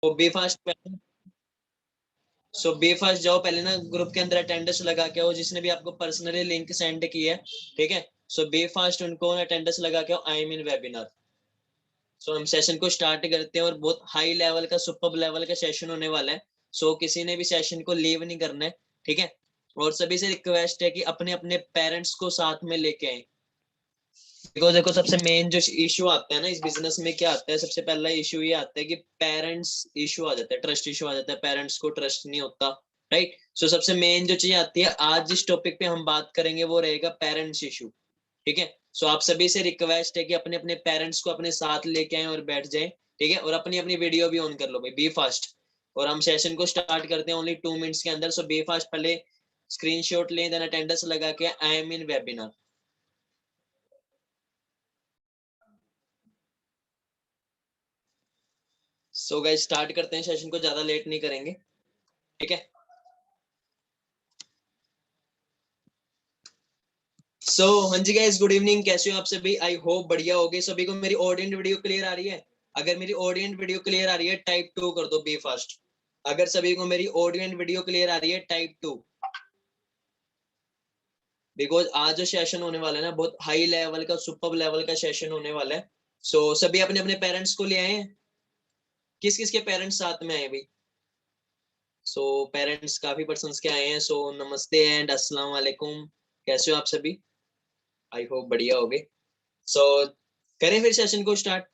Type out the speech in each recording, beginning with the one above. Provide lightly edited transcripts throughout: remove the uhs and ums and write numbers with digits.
तो B fast B fast जाओ पहले ना, ग्रुप के अंदर अटेंडेंस लगा के आओ, जिसने भी आपको पर्सनली लिंक सेंड की है, ठीक है। बी फास्ट उनको अटेंडेंस लगा के आओ, आई एम इन वेबिनार। हम सेशन को स्टार्ट करते हैं और बहुत हाई लेवल का, सुपर लेवल का सेशन होने वाला है। किसी ने भी सेशन को लीव नहीं करना है, ठीक है। और सभी से रिक्वेस्ट है कि अपने अपने पेरेंट्स को साथ में लेके आए। देखो सबसे मेन जो इशू आता है ना इस बिजनेस में, क्या आता है, सबसे पहला इशू ये आता है कि पेरेंट्स इशू आ जाता है, ट्रस्ट इशू आ जाता है, पेरेंट्स को ट्रस्ट नहीं होता, राइट। सबसे मेन जो चीज आती है, आज जिस टॉपिक पे हम बात करेंगे वो रहेगा पेरेंट्स इशू, ठीक है। आप सभी से रिक्वेस्ट है कि अपने अपने पेरेंट्स को अपने साथ लेके आए और बैठ जाएं, ठीक है। और अपनी अपनी वीडियो भी ऑन कर लो भाई, बी फास्ट। और हम सेशन को स्टार्ट करते हैं ओनली 2 मिनट्स के अंदर। बी फास्ट पहले स्क्रीनशॉट लें, देन अटेंडेंस लगा के I am in webinar. Guys start करते हैं सेशन को, ज्यादा लेट नहीं करेंगे, ठीक है। हाँ जी गाइस, गुड इवनिंग, कैसे हो आप सभी? आई होप बढ़िया होगे। सभी को मेरी ऑडियंट वीडियो क्लियर आ रही है? अगर मेरी ऑडियंट वीडियो क्लियर आ रही है टाइप 2 कर दो, बी फास्ट। अगर सभी को मेरी ऑडियंट वीडियो क्लियर आ रही है टाइप 2। बिकॉज आज जो सेशन होने वाला है ना, बहुत हाई लेवल का, सुपर लेवल का सेशन होने वाला है। सभी अपने अपने पेरेंट्स को ले आए हैं? किस किस के पेरेंट्स साथ में आए भाई? पेरेंट्स काफी पर्सन्स के आए हैं। नमस्ते एंड अस्सलाम वालेकुम, कैसे हो आप सभी? आई होप बढ़िया होगे। करें फिर सेशन को स्टार्ट?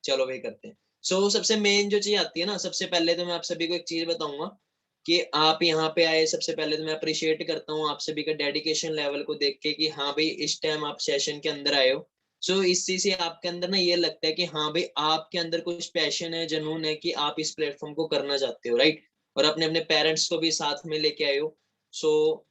चलो भाई करते हैं। सबसे मेन जो चीज आती है ना, सबसे पहले तो मैं आप सभी को एक चीज बताऊंगा कि आप यहाँ पे आए, सबसे पहले तो मैं अप्रिशिएट करता हूँ आप सभी का डेडिकेशन लेवल को देख के कि हाँ भाई इस टाइम आप सेशन के अंदर आए हो। इस चीज से आपके अंदर ना ये लगता है कि हाँ भाई आपके अंदर कुछ पैशन है, जुनून है कि आप इस प्लेटफॉर्म को करना चाहते हो, राइट। और अपने अपने पेरेंट्स को भी साथ में लेके आए हो।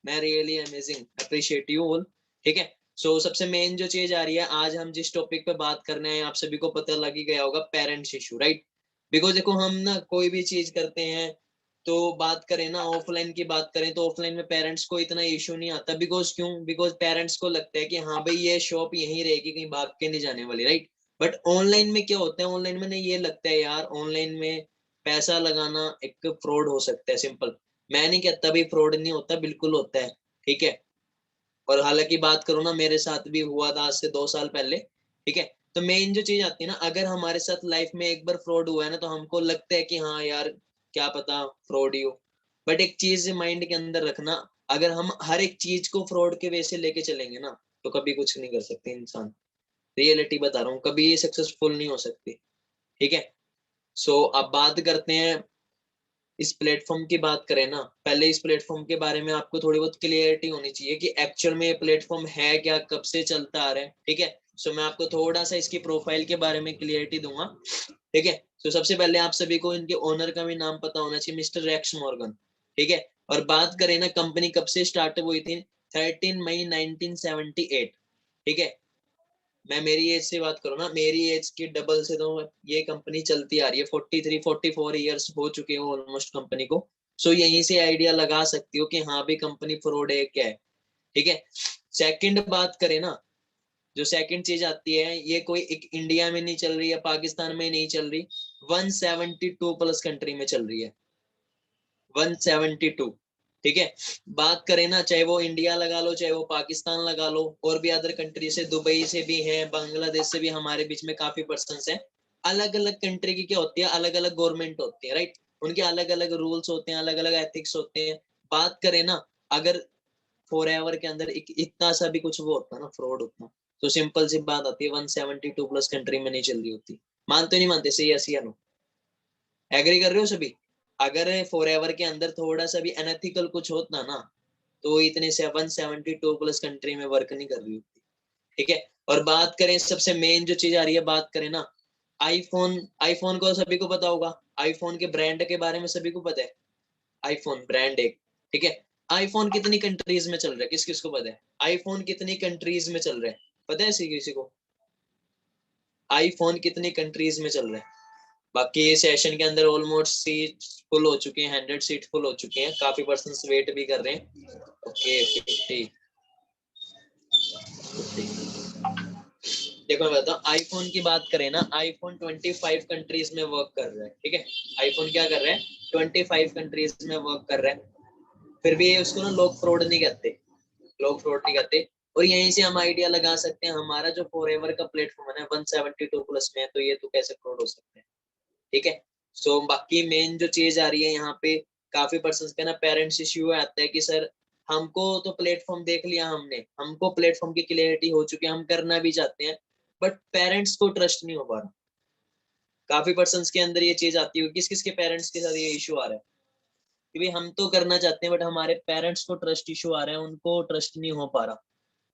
मैं really amazing appreciate you all, ठीक है। सबसे मेन जो चीज आ रही है, आज हम जिस टॉपिक पे बात करने हैं, आप सभी को पता लग ही गया होगा, पेरेंट्स इशू, राइट। बिकॉज देखो हम ना कोई भी चीज करते हैं, तो बात करें ना ऑफलाइन की बात करें, तो ऑफलाइन में पेरेंट्स को इतना इशू नहीं आता। बिकॉज क्यों? बिकॉज पेरेंट्स को लगता है कि हाँ भाई ये शॉप यहीं रहेगी, कहीं भाग के नहीं जाने वाली, राइट। बट ऑनलाइन में क्या होता है, ऑनलाइन में ना ये लगता है यार, ऑनलाइन में पैसा लगाना एक फ्रॉड हो सकता है, सिंपल। मैं नहीं कहता भी फ्रॉड नहीं होता, बिल्कुल होता है, ठीक है। और हालांकि बात करूँ ना, मेरे साथ भी हुआ था आज से 2 साल पहले, ठीक है। तो मेन जो चीज आती है ना, अगर हमारे साथ लाइफ में एक बार फ्रॉड हुआ है ना, तो हमको लगता है कि हाँ यार क्या पता फ्रॉड ही हो। बट एक चीज माइंड के अंदर रखना, अगर हम हर एक चीज को फ्रॉड के वे से लेके चलेंगे ना, तो कभी कुछ नहीं कर सकते इंसान। रियलिटी बता रहा हूँ, कभी ये सक्सेसफुल नहीं हो सकती, ठीक है। अब बात करते हैं, इस प्लेटफॉर्म की बात करें ना, पहले इस प्लेटफॉर्म के बारे में आपको थोड़ी बहुत क्लियरिटी होनी चाहिए कि एक्चुअल में ये प्लेटफॉर्म है क्या, कब से चलता आ रहा है, ठीक है। मैं आपको थोड़ा सा इसकी प्रोफाइल के बारे में क्लियरिटी दूंगा, ठीक है। सबसे पहले आप सभी को इनके ओनर का भी नाम पता होना चाहिए, मिस्टर रेक्स मॉर्गन, ठीक है। और बात करें ना कंपनी कब से स्टार्ट हुई थी, 13 मई 1978, ठीक है। मैं मेरी एज से बात करूँ ना, मेरी एज की डबल से तो ये कंपनी चलती आ रही है, 43-44 ईयर्स हो चुके हैं ऑलमोस्ट कंपनी को। यहीं से आइडिया लगा सकती हो कि हाँ भी कंपनी फ्रॉड है क्या है, ठीक है। सेकंड बात करें ना, जो सेकंड चीज आती है, ये कोई एक इंडिया में नहीं चल रही है, पाकिस्तान में नहीं चल रही, 172 प्लस कंट्री में चल रही है, 172, ठीक है। बात करें ना, चाहे वो इंडिया लगा लो, चाहे वो पाकिस्तान लगा लो, और भी अदर कंट्री से, दुबई से भी है, बांग्लादेश से भी हमारे बीच में काफी पर्सन्स हैं। अलग अलग कंट्री की क्या होती है, अलग अलग गवर्नमेंट होती है, राइट। उनके अलग अलग रूल्स होते हैं, अलग अलग एथिक्स होते हैं। बात करें ना, अगर फॉर एवर के अंदर इतना सा भी कुछ वो होता है ना, फ्रॉड होता, तो सिंपल सी बात आती है, 172 प्लस कंट्री में नहीं चल रही होती। मानते नहीं मानते, सही ऐसी या नो? एग्री कर रहे हो सभी? अगर फॉर एवर के अंदर थोड़ा सा भी अनएथिकल कुछ होता ना, तो इतने 772 प्लस कंट्री में वर्क नहीं कर रही होती, ठीक है। और बात करें सबसे मेन जो चीज आ रही है, बात करें ना आईफोन, आईफोन को सभी को पता होगा, आईफोन के ब्रांड के बारे में सभी को पता है। आईफोन ब्रांड एक, ठीक है। आईफोन कितनी कंट्रीज में चल रहा है, किस किस को पता है? आईफोन कितनी कंट्रीज में चल रहा है, पता है किसी को? आईफोन कितनी कंट्रीज में चल रहा है? बाकी ये सेशन के अंदर ऑलमोस्ट सीट फुल हो चुके हैं, 100 सीट फुल हो चुके हैं, काफी पर्सन वेट भी कर रहे हैं। ओके 50, देखो मैं बताऊँ, आईफोन की बात करें ना, आईफोन 25 कंट्रीज में वर्क कर रहा है, ठीक है। आईफोन क्या कर रहा है, 25 कंट्रीज में वर्क कर रहा है। फिर भी उसको ना लोग फ्रॉड नहीं कहते, लोग फ्रॉड नहीं करते। और यहीं से हम आइडिया लगा सकते हैं, हमारा जो फॉरएवर का प्लेटफॉर्म है 172 प्लस में है, तो ये तो कैसे फ्रॉड हो सकते हैं, ठीक है। सो बाकी मेन जो चीज आ रही है यहाँ पे, काफी पर्सन का ना पेरेंट्स इश्यू आता है कि सर हमको तो प्लेटफॉर्म देख लिया हमने, हमको प्लेटफॉर्म की क्लियरिटी हो चुकी है, हम करना भी चाहते हैं, बट पेरेंट्स को ट्रस्ट नहीं हो पा रहा। काफी पर्सन के अंदर ये चीज आती है, किस किस के पेरेंट्स के साथ ये इशू आ रहा है कि भाई हम तो करना चाहते हैं बट हमारे पेरेंट्स को ट्रस्ट इशू आ रहा है, उनको ट्रस्ट नहीं हो पा रहा।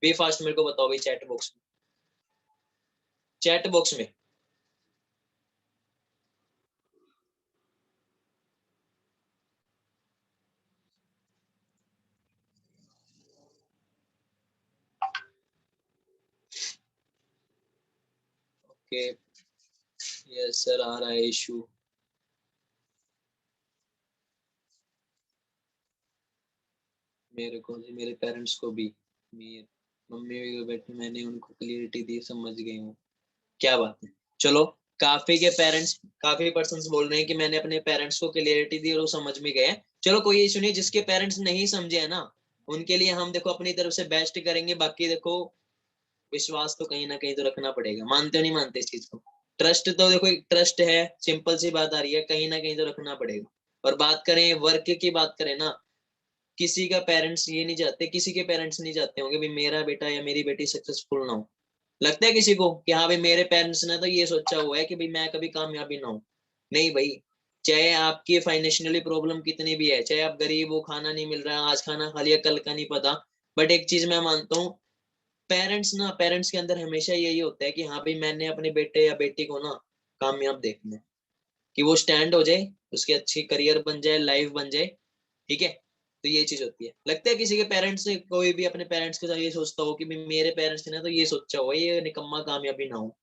वे फास्ट मेरे को बताओ भाई, चैट बॉक्स में, चैट बॉक्स में। ओके, यस सर, आ रहा है इशू। मेरे को जी, मेरे पेरेंट्स को भी, मेरे मम्मी भी बैठे, मैंने उनको क्लियरिटी दी, समझ गई हूँ। क्या बात है। चलो, काफी के पेरेंट्स, काफी पर्सन्स बोल रहे हैं कि मैंने अपने पेरेंट्स को क्लियरिटी दी और वो समझ में गए। चलो कोई इशू नहीं, जिसके पेरेंट्स नहीं समझे है ना, उनके लिए हम देखो अपनी तरफ से बेस्ट करेंगे। बाकी देखो, विश्वास तो कहीं ना कहीं तो रखना पड़ेगा, मानते हो नहीं मानते इस चीज को। ट्रस्ट तो देखो, एक ट्रस्ट है, सिंपल सी बात आ रही है, कहीं ना कहीं तो रखना पड़ेगा। और बात करें वर्क की, बात करें ना, किसी का पेरेंट्स ये नहीं चाहते, किसी के पेरेंट्स नहीं चाहते होंगे भी मेरा बेटा या मेरी बेटी सक्सेसफुल ना हो। लगता है किसी को कि हाँ भाई मेरे पेरेंट्स ने तो ये सोचा हुआ है कि भाई मैं कभी कामयाबी ना हूँ। नहीं भाई, चाहे आपकी फाइनेंशियली प्रॉब्लम कितनी भी है, चाहे आप गरीब हो, खाना नहीं मिल रहा है, आज खाना खा लिया कल का नहीं पता, बट एक चीज मैं मानता हूँ, पेरेंट्स ना, पेरेंट्स के अंदर हमेशा यही होता है कि हाँ भाई मैंने अपने बेटे या बेटी को ना कामयाब देखना है, कि वो स्टैंड हो जाए, उसकी अच्छी करियर बन जाए, लाइफ बन जाए, ठीक है। तो ये चीज होती है। लगता है किसी के पेरेंट्स से, कोई भी अपने पेरेंट्स के साथ ये सोचता हो कि भाई मेरे पेरेंट्स ने तो ये सोचा हुआ, ये निकम्मा कामयाबी ना हो।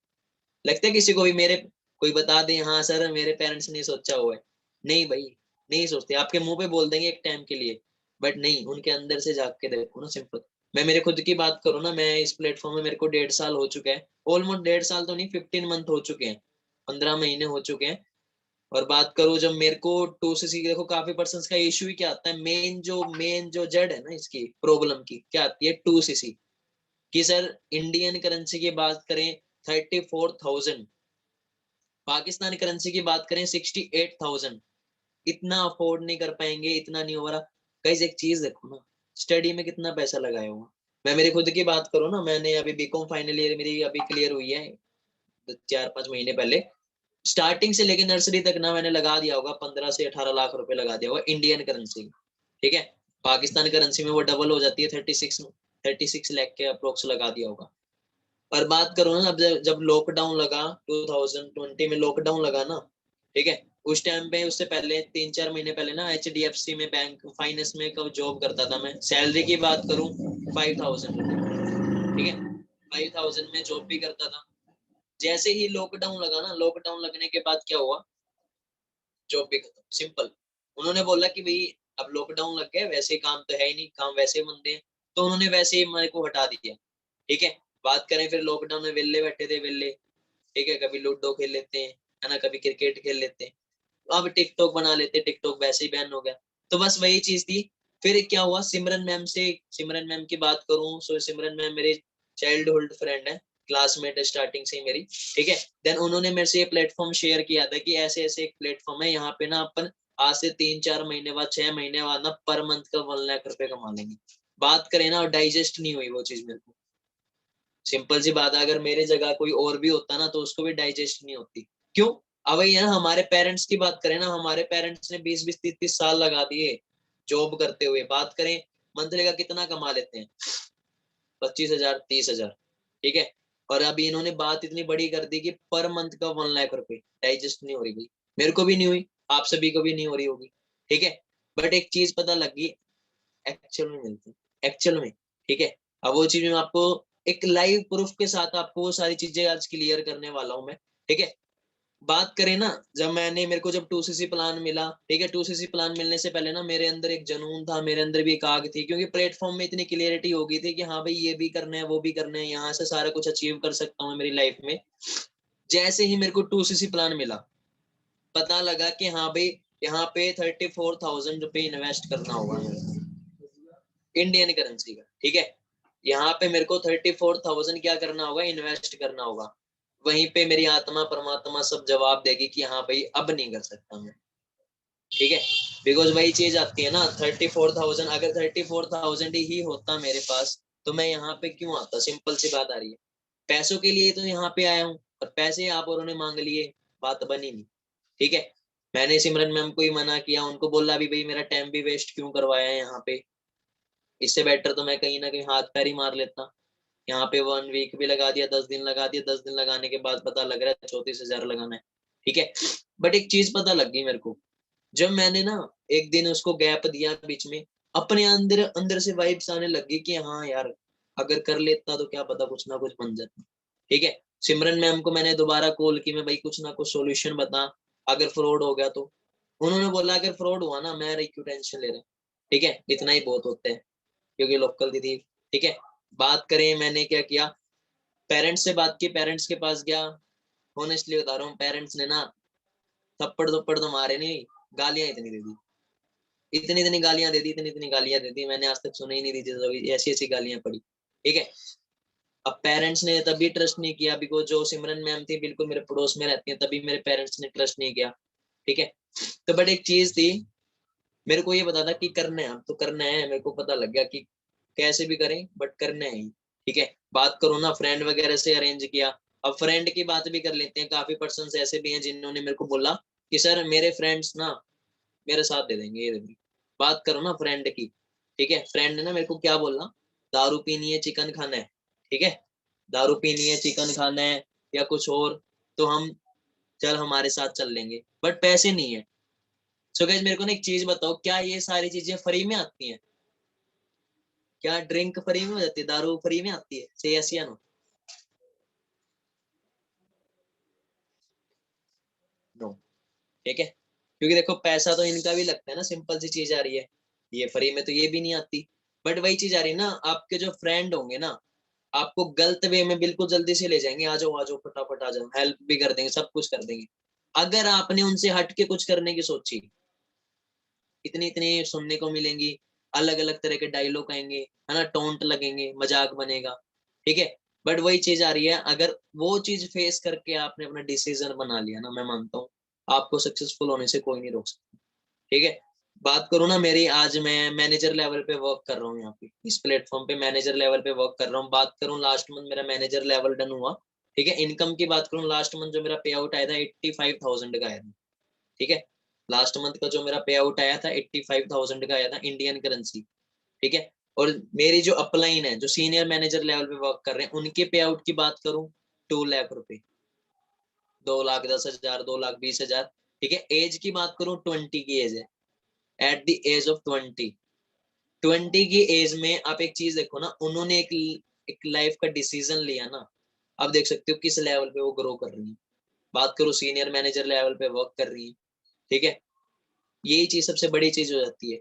लगता है किसी को भी, मेरे कोई बता दे हाँ सर मेरे पेरेंट्स ने सोचा हुआ है। नहीं भाई, नहीं सोचते, आपके मुंह पे बोल देंगे एक टाइम के लिए, बट नहीं, उनके अंदर से झांक के देखो ना, सिंपल। मैं मेरे खुद की बात करूँ ना, मैं इस प्लेटफॉर्म में मेरे को 1.5 साल हो चुका है, ऑलमोस्ट 1.5 साल तो नहीं, 15 मंथ हो चुके हैं, 15 महीने हो चुके हैं। और बात करूं जब मेरे को टू सी देखो, काफी पर्सन का इश्यू ही क्या आता है, मेन जो जड़ है ना इसकी प्रॉब्लम की, क्या आती है, 2cc। कि सर इंडियन करेंसी की बात करें 34,000, पाकिस्तानी करेंसी की बात करें 68,000, इतना अफोर्ड नहीं कर पाएंगे, इतना नहीं हो रहा। गाइस एक चीज देखो ना, स्टडी में कितना पैसा लगाया हुआ। मैं मेरी खुद की बात करूँ ना, मैंने अभी बीकॉम फाइनल ईयर मेरी अभी क्लियर हुई है 4-5 महीने पहले। स्टार्टिंग से लेके नर्सरी तक ना मैंने लगा दिया होगा 15 से 18 लाख रुपए लगा दिया होगा इंडियन करेंसी में, ठीक है। पाकिस्तान करेंसी में वो डबल हो जाती है, 36 लाख के अप्रोक्स लगा दिया होगा। पर बात करो ना, अब जब लॉकडाउन लगा, 2020 में लॉकडाउन लगा ना, ठीक है, उस टाइम पे, उससे पहले 3-4 महीने पहले ना, HDFC में बैंक फाइनेंस में कब जॉब करता था मैं, सैलरी की बात करूं 5,000, ठीक है, 5,000 में जॉब भी करता था। जैसे ही लॉकडाउन लगा ना, लॉकडाउन लगने के बाद क्या हुआ, जॉब भी खत्म, सिंपल। उन्होंने बोला कि भाई अब लॉकडाउन लग गया, वैसे काम तो है ही नहीं, काम वैसे ही मंदे हैं, तो उन्होंने वैसे ही मेरे को हटा दिया, ठीक है। बात करें फिर लॉकडाउन में वेले बैठे थे, वेले, ठीक है, कभी लूडो खेल लेते हैं, है ना, कभी क्रिकेट खेल लेते हैं, अब टिकटॉक बना लेते, टिकटॉक वैसे ही बैन हो गया। तो बस वही चीज थी। फिर क्या हुआ, सिमरन मैम से, सिमरन मैम की बात करूं, सो सिमरन मैम मेरे चाइल्डहुड फ्रेंड है, क्लासमेट है स्टार्टिंग से ही मेरी, ठीक है। देन उन्होंने मेरे से ये प्लेटफॉर्म शेयर किया था कि ऐसे ऐसे एक प्लेटफॉर्म है, यहाँ पे ना अपन आज से 3-4 महीने बाद, 6 महीने बाद ना पर मंथ का 1 लाख रुपए कमा लेंगे। बात करें ना, डाइजेस्ट नहीं हुई वो चीज मेरे को। सिंपल सी बात है, अगर मेरे जगह कोई और भी होता ना, तो उसको भी डाइजेस्ट नहीं होती। क्यों? अब वही है ना, हमारे पेरेंट्स की बात करें ना, हमारे पेरेंट्स ने 20-20, 30-30 साल लगा दिए जॉब करते हुए। बात करें मंथली का कितना कमा लेते हैं, 25,000, 30,000, ठीक है। और अभी इन्होंने बात इतनी बड़ी कर दी कि पर मंथ का 1 लाख रुपए, डाइजेस्ट नहीं हो रही भाई, मेरे को भी नहीं हुई, आप सभी को भी नहीं हो रही होगी, ठीक है। बट एक चीज पता लगी, एक्चुअल में मिलती है, एक्चुअल में, ठीक है। अब वो चीज मैं आपको एक लाइव प्रूफ के साथ आपको वो सारी चीजें आज क्लियर करने वाला हूँ मैं, ठीक है। बात करें ना, जब मेरे को जब 2cc प्लान मिला, ठीक है, 2cc प्लान मिलने से पहले ना मेरे अंदर एक जुनून था, मेरे अंदर भी एक आग थी, क्योंकि प्लेटफॉर्म में इतनी क्लियरिटी हो गई थी कि हाँ भाई ये भी करना है, वो भी करना है, यहाँ से सारा कुछ अचीव कर सकता हूँ मेरी लाइफ में। जैसे ही मेरे को 2cc प्लान मिला, पता लगा कि हाँ भाई यहाँ पे 34,000 रुपये इन्वेस्ट करना होगा इंडियन करेंसी का, ठीक है। यहाँ पे मेरे को 34,000 क्या करना होगा, इन्वेस्ट करना होगा। वहीं पे मेरी आत्मा परमात्मा सब जवाब देगी कि हाँ भाई अब नहीं कर सकता मैं, ठीक है। बिकॉज वही चीज आती है ना, 34,000, अगर 34,000 ही होता मेरे पास तो मैं यहाँ पे क्यों आता, सिंपल सी बात आ रही है। पैसों के लिए तो यहाँ पे आया हूँ, और पैसे आप औरों ने मांग लिए, बात बनी नहीं, ठीक है। मैंने सिमरन मैम को ही मना किया, उनको बोला भी भाई मेरा टाइम भी वेस्ट क्यों करवाया है यहाँ पे, इससे बेटर तो मैं कहीं ना कहीं हाथ पैर ही मार लेता। यहाँ पे 1 वीक भी लगा दिया, 10 दिन लगा दिया, 10 दिन लगाने के बाद पता लग रहा है 34,000 लगाना है, ठीक है। बट एक चीज पता लग गई मेरे को, जब मैंने ना एक दिन उसको गैप दिया बीच में, अपने अंदर अंदर से वाइब्स आने लगी कि हाँ यार अगर कर लेता तो क्या पता कुछ ना कुछ बन जाता, ठीक है। सिमरन मैम को मैंने दोबारा कॉल की, मैं भाई कुछ ना कुछ सॉल्यूशन बता, अगर फ्रॉड हो गया तो। उन्होंने बोला अगर फ्रॉड हुआ ना, मैं रही क्यों टेंशन ले रहे, ठीक है, इतना ही बहुत होता है, क्योंकि लोकल थी, ठीक है। बात करें मैंने क्या किया, पेरेंट्स से बात की, पेरेंट्स के पास गया, ऑनेस्टली बता रहा हूँ, पेरेंट्स ने ना थप्पड़ थप्पड़ तो मारे नहीं, गालियां इतनी दे दी, इतनी इतनी गालियां दे दी, इतनी इतनी गालियां दे दी, मैंने आज तक सुनी ही नहीं थी, ऐसी ऐसी गालियां पड़ी, ठीक है। अब पेरेंट्स ने तभी ट्रस्ट नहीं किया, बिकॉज जो सिमरन मैम थी बिल्कुल मेरे पड़ोस में रहती है, तभी मेरे पेरेंट्स ने ट्रस्ट नहीं किया, ठीक है। तो बट एक चीज थी, मेरे को ये पता था कि करना है, अब तो करना है, मेरे को पता लग गया कि कैसे भी करें बट करना है ही, ठीक है। बात करूँ ना, फ्रेंड वगैरह से अरेंज किया। अब फ्रेंड की बात भी कर लेते हैं, काफी पर्सन ऐसे भी हैं जिन्होंने मेरे को बोला कि सर मेरे फ्रेंड्स ना मेरे साथ दे देंगे, ये दे देंगे। बात करो ना फ्रेंड की, ठीक है, फ्रेंड ने ना मेरे को क्या बोला, दारू पीनी है चिकन खाना है, ठीक है, दारू पीनी है चिकन खाना है या कुछ और, तो हम चल हमारे साथ चल लेंगे, बट पैसे नहीं है। सो गाइस मेरे को ना एक चीज बताओ, क्या ये सारी चीजें फ्री में आती हैं, क्या ड्रिंक फ्री में हो जाती है, दारू फ्री में आती है, से यस या नो? नो, ठीक है, क्योंकि देखो पैसा तो इनका भी लगता है ना, सिंपल सी चीज आ रही है, ये फ्री में तो ये भी नहीं आती। बट वही चीज आ रही है ना, आपके जो फ्रेंड होंगे ना, आपको गलत वे में बिल्कुल जल्दी से ले जाएंगे, आ जाओ फटाफट आ जाओ, हेल्प भी कर देंगे, सब कुछ कर देंगे। अगर आपने उनसे हट के कुछ करने की सोची, इतनी इतनी सुनने को मिलेंगी, अलग अलग तरह के डायलॉग आएंगे, है ना, टोंट लगेंगे, मजाक बनेगा, ठीक है। बट वही चीज आ रही है, अगर वो चीज फेस करके आपने अपना डिसीजन बना लिया ना, मैं मानता हूँ आपको सक्सेसफुल होने से कोई नहीं रोक सकता, ठीक है। बात करूँ ना मेरी, आज मैं मैनेजर लेवल पे वर्क कर रहा हूँ, यहाँ पे इस प्लेटफॉर्म पे मैनेजर लेवल पे वर्क कर रहा हूँ। बात करूँ लास्ट मंथ मेरा मैनेजर लेवल डन हुआ, ठीक है। इनकम की बात करूँ, लास्ट मंथ जो मेरा पे आउट आया था 85,000 का आया था, ठीक है। लास्ट मंथ का जो मेरा पे आउट आया था 85,000 का आया था इंडियन करेंसी, ठीक है। और मेरी जो अपलाइन है, जो सीनियर मैनेजर लेवल पे वर्क कर रहे हैं, उनके पे आउट की बात करूँ 2 लाख रुपए, 2,10,000, 2,20,000, ठीक है। एज की बात करूँ 20 की एज है, एट द एज ऑफ 20, 20 की एज में आप एक चीज देखो ना, उन्होंने एक लाइफ का डिसीजन लिया ना, आप देख सकते हो किस लेवल पे वो ग्रो कर रही है। बात करो सीनियर मैनेजर लेवल पे वर्क कर रही है, ठीक है। यही चीज सबसे बड़ी चीज हो जाती है।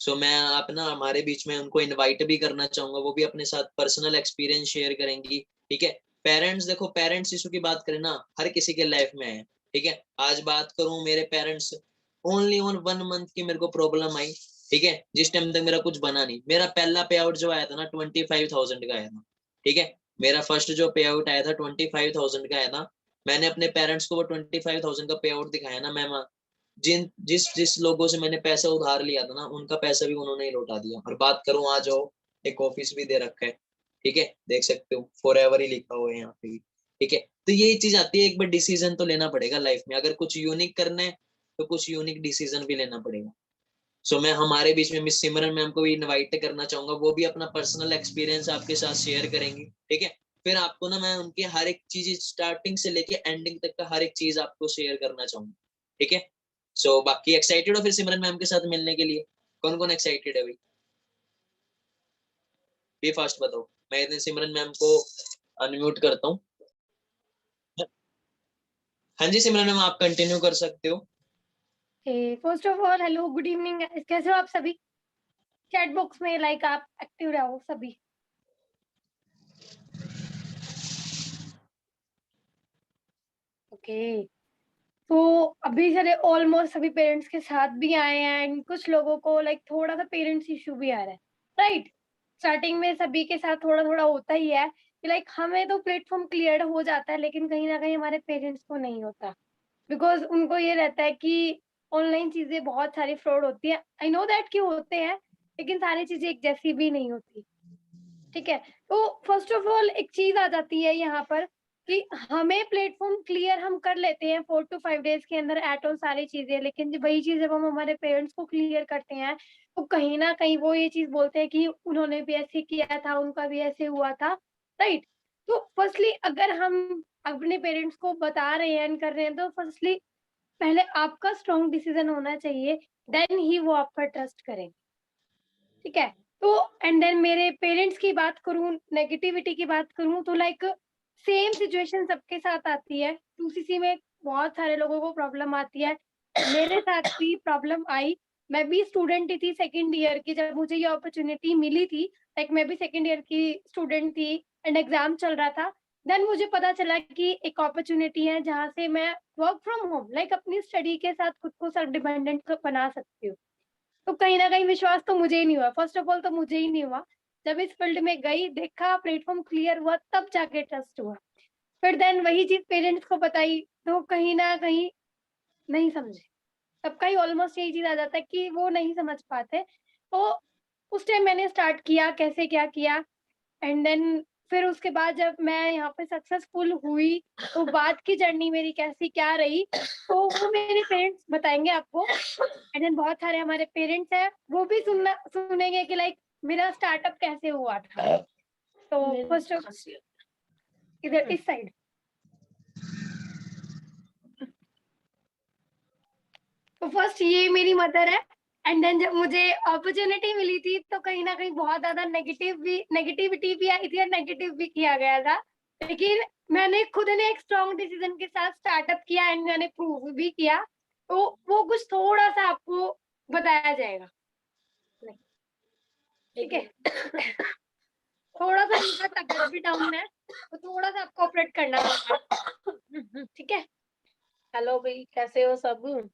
सो मैं आप ना हमारे बीच में उनको इनवाइट भी करना चाहूंगा, वो भी अपने साथ पर्सनल एक्सपीरियंस शेयर करेंगी, ठीक है। पेरेंट्स देखो, पेरेंट्स इशू की बात करें ना, हर किसी के लाइफ में है, ठीक है। आज बात करूं मेरे पेरेंट्स, ओनली ऑन 1 मंथ की मेरे को प्रॉब्लम आई, ठीक है, जिस टाइम तक मेरा कुछ बना नहीं। मेरा पहला पे आउट जो आया था ना 25,000 का आया था, ठीक है। मेरा फर्स्ट जो पे आउट आया था 25,000 का आया था। मैंने अपने पेरेंट्स को वो 25,000 का पे आउट दिखाया ना, मैं जिन जिस जिस लोगों से मैंने पैसा उधार लिया था ना, उनका पैसा भी उन्होंने ही लौटा दिया। और बात करूं, आ जाओ, एक ऑफिस भी दे रखा है, ठीक है, देख सकते हो फॉर एवर ही लिखा हुआ है यहाँ पे भी, ठीक है। तो ये चीज आती है, एक बार डिसीजन तो लेना पड़ेगा लाइफ में, अगर कुछ यूनिक करना है तो कुछ यूनिक डिसीजन भी लेना पड़ेगा। सो मैं हमारे बीच में मिस सिमरन मैम को भी इनवाइट करना चाहूंगा, वो भी अपना पर्सनल एक्सपीरियंस आपके साथ शेयर करेंगी, ठीक है। फिर आपको ना मैं उनकी हर एक चीज स्टार्टिंग से लेके एंडिंग तक का हर एक चीज आपको शेयर करना चाहूंगा, ठीक है। सो बाकी एक्साइटेड हो फिर सिमरन मैम के साथ मिलने के लिए? कौन कौन एक्साइटेड है भाई, बी फास्ट बताओ, मैं सिमरन मैम को अनम्यूट करता हूँ। हाँ जी सिमरन मैम, आप कंटिन्यू कर सकते हो। First of all hello good evening, कैसे हो आप सभी? चैट बॉक्स में लाइक आप एक्टिव रहो सभी। ओके, तो अभी चले ऑलमोस्ट सभी पेरेंट्स के साथ भी आए हैं एंड कुछ लोगों को लाइक थोड़ा सा पेरेंट्स इशू भी आ रहा है, राइट? स्टार्टिंग में सभी के साथ थोड़ा थोड़ा होता ही है कि लाइक हमें तो प्लेटफॉर्म क्लियर हो जाता है, लेकिन कहीं ना कहीं हमारे पेरेंट्स को नहीं होता, बिकॉज उनको ये रहता है कि ऑनलाइन चीजें बहुत सारी फ्रॉड होती है। आई नो दैट कि होते हैं, लेकिन सारी चीजें एक जैसी भी नहीं होती। ठीक है, तो फर्स्ट ऑफ ऑल एक चीज आ जाती है यहाँ पर कि हमें प्लेटफॉर्म क्लियर हम कर लेते हैं 4 to 5 डेज के अंदर एट ऑल सारी चीजें, लेकिन जब वही चीज जब हम हमारे पेरेंट्स को क्लियर करते हैं तो कहीं ना कहीं वो ये चीज बोलते हैं कि उन्होंने भी ऐसे किया था, उनका भी ऐसे हुआ था, राइट? तो फर्स्टली अगर हम अपने पेरेंट्स को बता रहे हैं कर रहे हैं, तो फर्स्टली पहले आपका स्ट्रॉन्ग डिसीजन होना चाहिए, देन ही वो आपका ट्रस्ट करेंगे। ठीक है, तो एंड देन मेरे पेरेंट्स की बात करूं, नेगेटिविटी की बात करूं, तो लाइक सेम सिचुएशन सबके साथ आती है। 2cc में बहुत सारे लोगों को प्रॉब्लम आती है, मेरे साथ भी प्रॉब्लम आई। मैं भी स्टूडेंट ही थी सेकंड ईयर की, जब मुझे ये अपॉर्चुनिटी मिली थी, लाइक मैं भी सेकंड ईयर की स्टूडेंट थी एंड एग्जाम चल रहा था। देन मुझे पता चला कि एक अपॉर्चुनिटी है जहाँ से मैं वर्क फ्रॉम होम लाइक अपनी स्टडी के साथ खुद को सेल्फ डिपेंडेंट बना सकती हूँ। तो कहीं न कहीं विश्वास तो मुझे ही नहीं हुआ, फर्स्ट ऑफ ऑल तो मुझे ही नहीं हुआ। जब इस फील्ड में गई, देखा, प्लेटफ़ॉर्म क्लियर हुआ, तब जाके ट्रस्ट हुआ। फिर देन वही चीज़ पेरेंट्स को बताई, तो कहीं न कहीं नहीं समझे। सबका ही ऑलमोस्ट यही चीज़ आ जाता है कि वो नहीं समझ पाते। तो उस टाइम मैंने स्टार्ट किया, कैसे क्या किया एंड देन फिर उसके बाद जब मैं यहाँ पे सक्सेसफुल हुई, तो बाद की जर्नी मेरी कैसी क्या रही, तो वो मेरे पेरेंट्स बताएँगे आपको। एंड देन बहुत सारे हमारे पेरेंट्स हैं, वो भी सुनेंगे कि लाइक मेरा स्टार्टअप कैसे हुआ था। तो फर्स्ट ऑफ इधर इस साइड, तो फर्स्ट ये मेरी मदर है। एंड देन जब मुझे अपॉर्चुनिटी मिली थी, तो कहीं न कहीं बहुत ज़्यादा नेगेटिविटी भी आई थी और नेगेटिव भी किया गया था। लेकिन मैंने खुद ने एक स्ट्रॉन्ग डिसीजन के साथ स्टार्टअप किया एंड मैंने प्रूव भी किया। तो वो कुछ थोड़ा-सा आपको बताया जाएगा। ठीक है? थोड़ा-सा मेरा तबीयत भी डाउन है, तो थोड़ा-सा आपको ऑपरेट करना होगा। ठीक है? हेलो भाई, कैसे हो सब?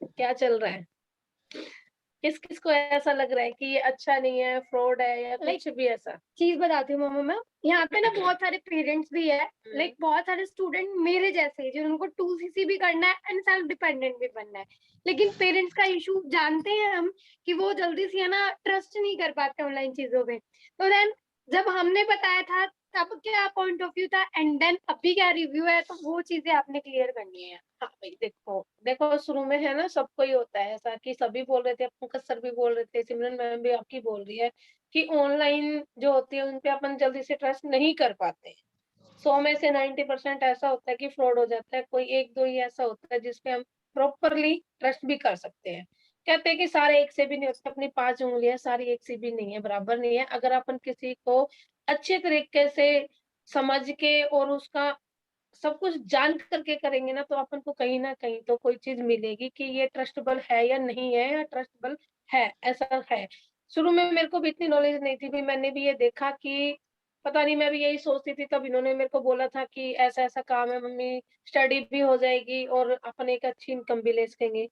क्या चल रहा है? किस-किस को ऐसा लग रहा है कि ये अच्छा नहीं है, फ्रॉड है या कुछ भी ऐसा? चीज़ बताती हूँ मम्मा मैं, यहाँ पे ना बहुत सारे पेरेंट्स भी है, लाइक बहुत सारे स्टूडेंट मेरे जैसे ही जिनको 2cc भी करना है एंड सेल्फ डिपेंडेंट भी बनना है। लेकिन पेरेंट्स का इशू जानते हैं हम कि वो जल्दी से है ना ट्रस्ट नहीं कर पाते ऑनलाइन चीज़ों पे। तो देन जब हमने बताया था तब क्या पॉइंट ऑफ व्यू था एंड देन अभी क्या रिव्यू है, तो वो चीज़ें आपने क्लियर करनी है। हाँ भाई, देखो देखो शुरू में है ना, सबको ही होता है ऐसा कि सभी बोल रहे थे, पंकज सर भी बोल रहे थे, सिमरन मैम भी आपकी बोल रही है कि ऑनलाइन जो होती है उन पे अपन जल्दी से ट्रस्ट नहीं कर पाते। 100 में से 90% ऐसा होता है कि फ्रॉड हो जाता है, कोई 1-2 ही ऐसा होता है जिसपे हम प्रॉपरली ट्रस्ट भी कर सकते हैं। कहते हैं कि सारे एक से भी नहीं होते, अपनी 5 उँगलियाँ सारी एक सी भी नहीं है, बराबर नहीं है। अगर अपन किसी को अच्छे तरीके से समझ के और उसका सब कुछ जान करके करेंगे ना, तो अपन को कहीं न कहीं तो कोई चीज़ मिलेगी कि ये ट्रस्टेबल है या नहीं है, या ट्रस्टेबल है, ऐसा है। शुरू में मेरे को भी इतनी नॉलेज नहीं थी, फिर मैंने भी ये देखा कि पता नहीं, मैं भी यही सोचती थी, तब इन्होंने मेरे को बोला था कि ऐसा-ऐसा काम है मम्मी, स्टडी भी हो जाएगी और अपन एक अच्छी इनकम भी ले सकेंगे।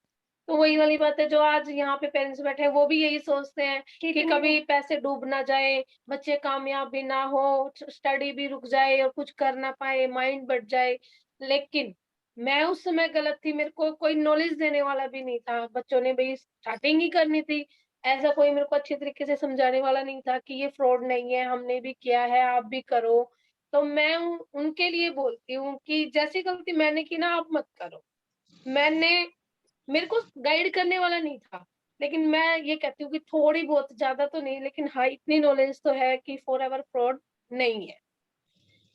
तो वही वाली बात है, जो आज यहाँ पे पेरेंट्स बैठे हैं, वो भी यही सोचते हैं कि कभी पैसे डूब ना जाए, बच्चे कामयाब भी ना हो, स्टडी भी रुक जाए और कुछ कर ना पाए, माइंड बढ़ जाए। लेकिन मैं उस समय गलत थी, मेरे को कोई नॉलेज देने वाला भी नहीं था। बच्चों ने भई स्टार्टिंग ही करनी थी, ऐसा कोई मेरे को अच्छे तरीके से समझाने वाला नहीं था कि ये फ्रॉड नहीं है, हमने भी किया है, आप भी करो। तो मैं उनके लिए बोलती हूँ कि जैसी गलती मैंने की ना, आप मत करो। मैंने मेरे को गाइड करने वाला नहीं था, लेकिन मैं ये कहती हूँ कि थोड़ी बहुत, ज़्यादा तो नहीं, लेकिन हाँ, इतनी नॉलेज तो है कि फॉरएवर फ्रॉड नहीं है।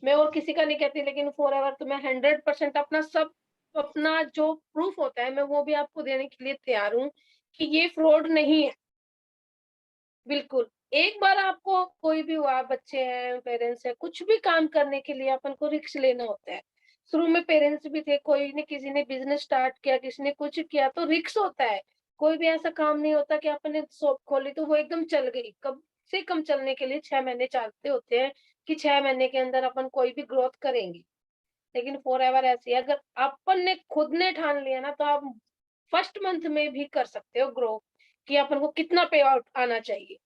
मैं और किसी का नहीं कहती, लेकिन फॉरएवर तो मैं 100% अपना जो प्रूफ होता है, मैं वो भी आपको देने के लिए तैयार हूँ कि ये फ्रॉड नहीं है, बिल्कुल। एक बार आपको कोई भी हुआ, बच्चे हैं, पेरेंट्स हैं, कुछ भी काम करने के लिए अपन को रिस्क लेना होता है। शुरू में पेरेंट्स भी थे, कोई ने किसी ने बिज़नेस स्टार्ट किया, किसी ने कुछ किया, तो रिस्क होता है। कोई भी ऐसा काम नहीं होता कि आपने शॉप खोली तो वो एकदम चल गई। कम से कम चलने के लिए 6 महीने चाहते होते हैं कि 6 महीने के अंदर अपन कोई भी ग्रोथ करेंगे। लेकिन फॉरएवर ऐसी है, अगर अपन ने खुद ने ठान लिया ना, तो आप फर्स्ट मंथ में भी कर सकते हो ग्रो, कि अपन को कितना पे आउट आना चाहिए,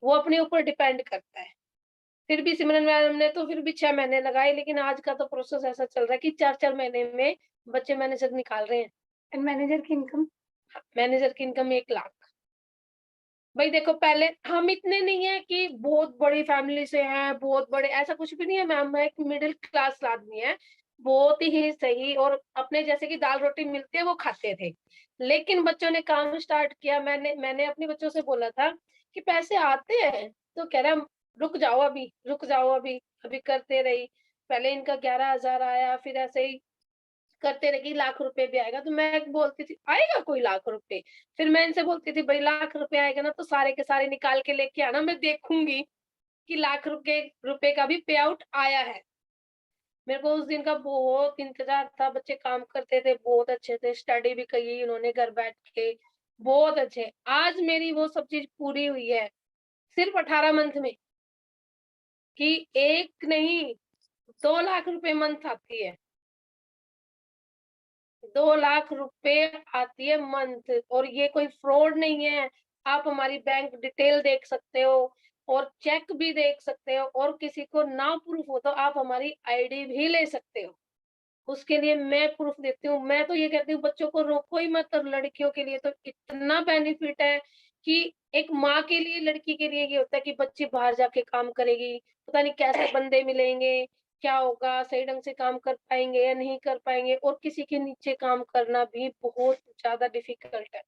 वो अपने ऊपर डिपेंड करता है। फिर भी सिमरन मैडम ने तो फिर भी 6 महीने लगाए, लेकिन आज का तो प्रोसेस ऐसा चल रहा है कि 4-4 महीने में बच्चे मैनेजर निकाल रहे हैं। एंड मैनेजर की इनकम? मैनेजर की इनकम 1 लाख। भाई देखो, पहले हम इतने नहीं है कि बहुत बड़ी फैमिली से हैं, बहुत बड़े, ऐसा कुछ भी नहीं है मैम, मैं एक मिडिल क्लास आदमी है, बहुत ही सही, और अपने जैसे कि दाल-रोटी मिलती है वो खाते थे। लेकिन बच्चों ने काम स्टार्ट किया, मैंने अपने बच्चों से बोला था कि पैसे आते हैं, तो कह रहा रुक जाओ अभी, रुक जाओ अभी, अभी करते रही। पहले इनका 11,000 आया, फिर ऐसे ही करते रहे कि लाख रुपए भी आएगा, तो मैं बोलती थी आएगा कोई लाख रुपए? फिर मैं इनसे बोलती थी भाई लाख रुपए आएगा ना, तो सारे के सारे निकाल के लेके आना, मैं देखूंगी कि लाख रुपए का भी पे आउट आया है। मेरे को उस दिन का बहुत इंतजार था, बच्चे काम करते थे, बहुत अच्छे थे, स्टडी भी की इन्होंने घर बैठ के, बहुत अच्छे। आज मेरी वो सब चीज पूरी हुई है सिर्फ 18 मंथ में, कि एक नहीं 2 लाख रुपए मंथ आती है, 2 लाख रुपए आती है मंथ, और ये कोई फ्रॉड नहीं है। आप हमारी बैंक डिटेल देख सकते हो और चेक भी देख सकते हो, और किसी को ना प्रूफ हो तो आप हमारी आईडी भी ले सकते हो। उसके लिए मैं प्रूफ देती हूँ। मैं तो ये कहती हूँ बच्चों को रोको ही मत, और लड़कियों के लिए तो इतना बेनिफिट है कि एक माँ के लिए, लड़की के लिए ये होता है कि बच्ची बाहर जाके काम करेगी, पता नहीं कैसे बंदे मिलेंगे, क्या होगा, सही ढंग से काम कर पाएँगे या नहीं कर पाएँगे, और किसी के नीचे काम करना भी बहुत ज़्यादा डिफ़िकल्ट है।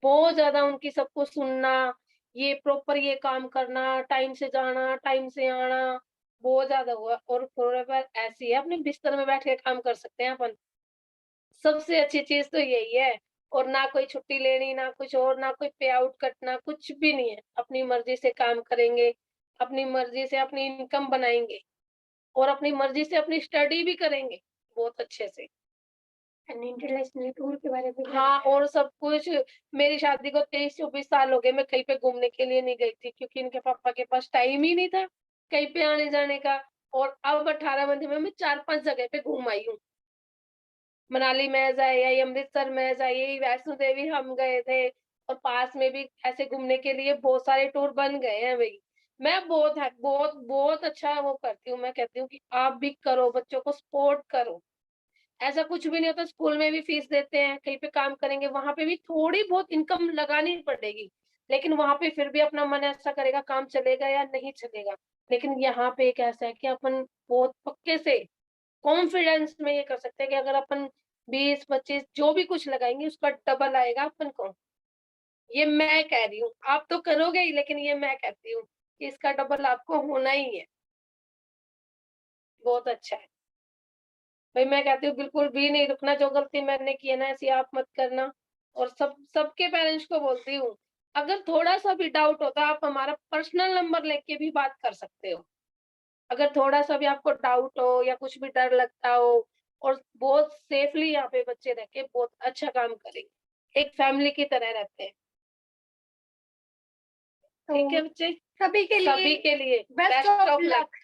बहुत ज़्यादा उनकी सबको सुनना, ये प्रॉपर ये काम करना, टाइम से जाना, टाइम से आना, बहुत ज़्यादा हुआ, और फॉरएवर ऐसी है अपने बिस्तर में बैठ के काम कर सकते हैं अपन। सबसे अच्छी चीज़ तो यही है, और ना कोई छुट्टी लेनी, ना कुछ और, ना कोई पे आउट कटना, कुछ भी नहीं है। अपनी मर्ज़ी से काम करेंगे, अपनी मर्ज़ी से अपनी इनकम बनाएँगे, और अपनी मर्ज़ी से अपनी स्टडी भी करेंगे, बहुत अच्छे से। एंड इंटरनेशनल टूर के बारे में क्या हाँ, बताया? और सब कुछ। मेरी शादी को 23-24 साल हो गए, मैं कहीं पे घूमने के लिए नहीं गई थी, क्योंकि इनके पापा के पास टाइम ही नहीं था, कहीं पे आने-जाने का। और अब 18 मंथ में मैं 4-5 जगह पे घूम आई हूँ। मनाली में जाए, या अमृतसर में जाइए, वैष्णो देवी हम गए थे, और पास में भी ऐसे घूमने के लिए बहुत सारे टूर बन गए हैं भई। मैं बहुत अच्छा वो करती हूँ, मैं कहती हूँ कि आप भी करो, बच्चों को सपोर्ट करो। ऐसा कुछ भी नहीं होता, स्कूल में भी फीस देते हैं, कहीं पे काम करेंगे, वहाँ पे भी थोड़ी बहुत इनकम लगानी पड़ेगी। लेकिन वहाँ पे फिर भी अपना मन ऐसा करेगा, काम चलेगा या नहीं चलेगा। लेकिन यहाँ पे एक ऐसा है कि अपन बहुत पक्के से कॉन्फिडेंस में ये कर सकते हैं कि अगर अपन 20-25 जो भी कुछ लगाएँगे, उसका डबल आएगा अपन को। ये मैं कह रही हूँ, आप तो करोगे ही, लेकिन ये मैं कहती हूँ कि इसका डबल आपको होना ही है। बहुत अच्छा है। भाई मैं कहती हूँ बिल्कुल भी नहीं रुकना, जो गलती मैंने की है ना, ऐसी आप मत करना। और सबके पेरेंट्स को बोलती हूँ, अगर थोड़ा-सा भी डाउट होता है, आप हमारा पर्सनल नंबर लेके भी बात कर सकते हो। अगर थोड़ा-सा भी आपको डाउट हो या कुछ भी डर लगता हो, और बहुत सेफली यहाँ पे बच्चे रह के बहुत अच्छा काम करेंगे। एक फैमिली की तरह रहते हैं। ठीक है तो बच्चे? सभी के लिए सभी के लिए best best of of luck. Luck.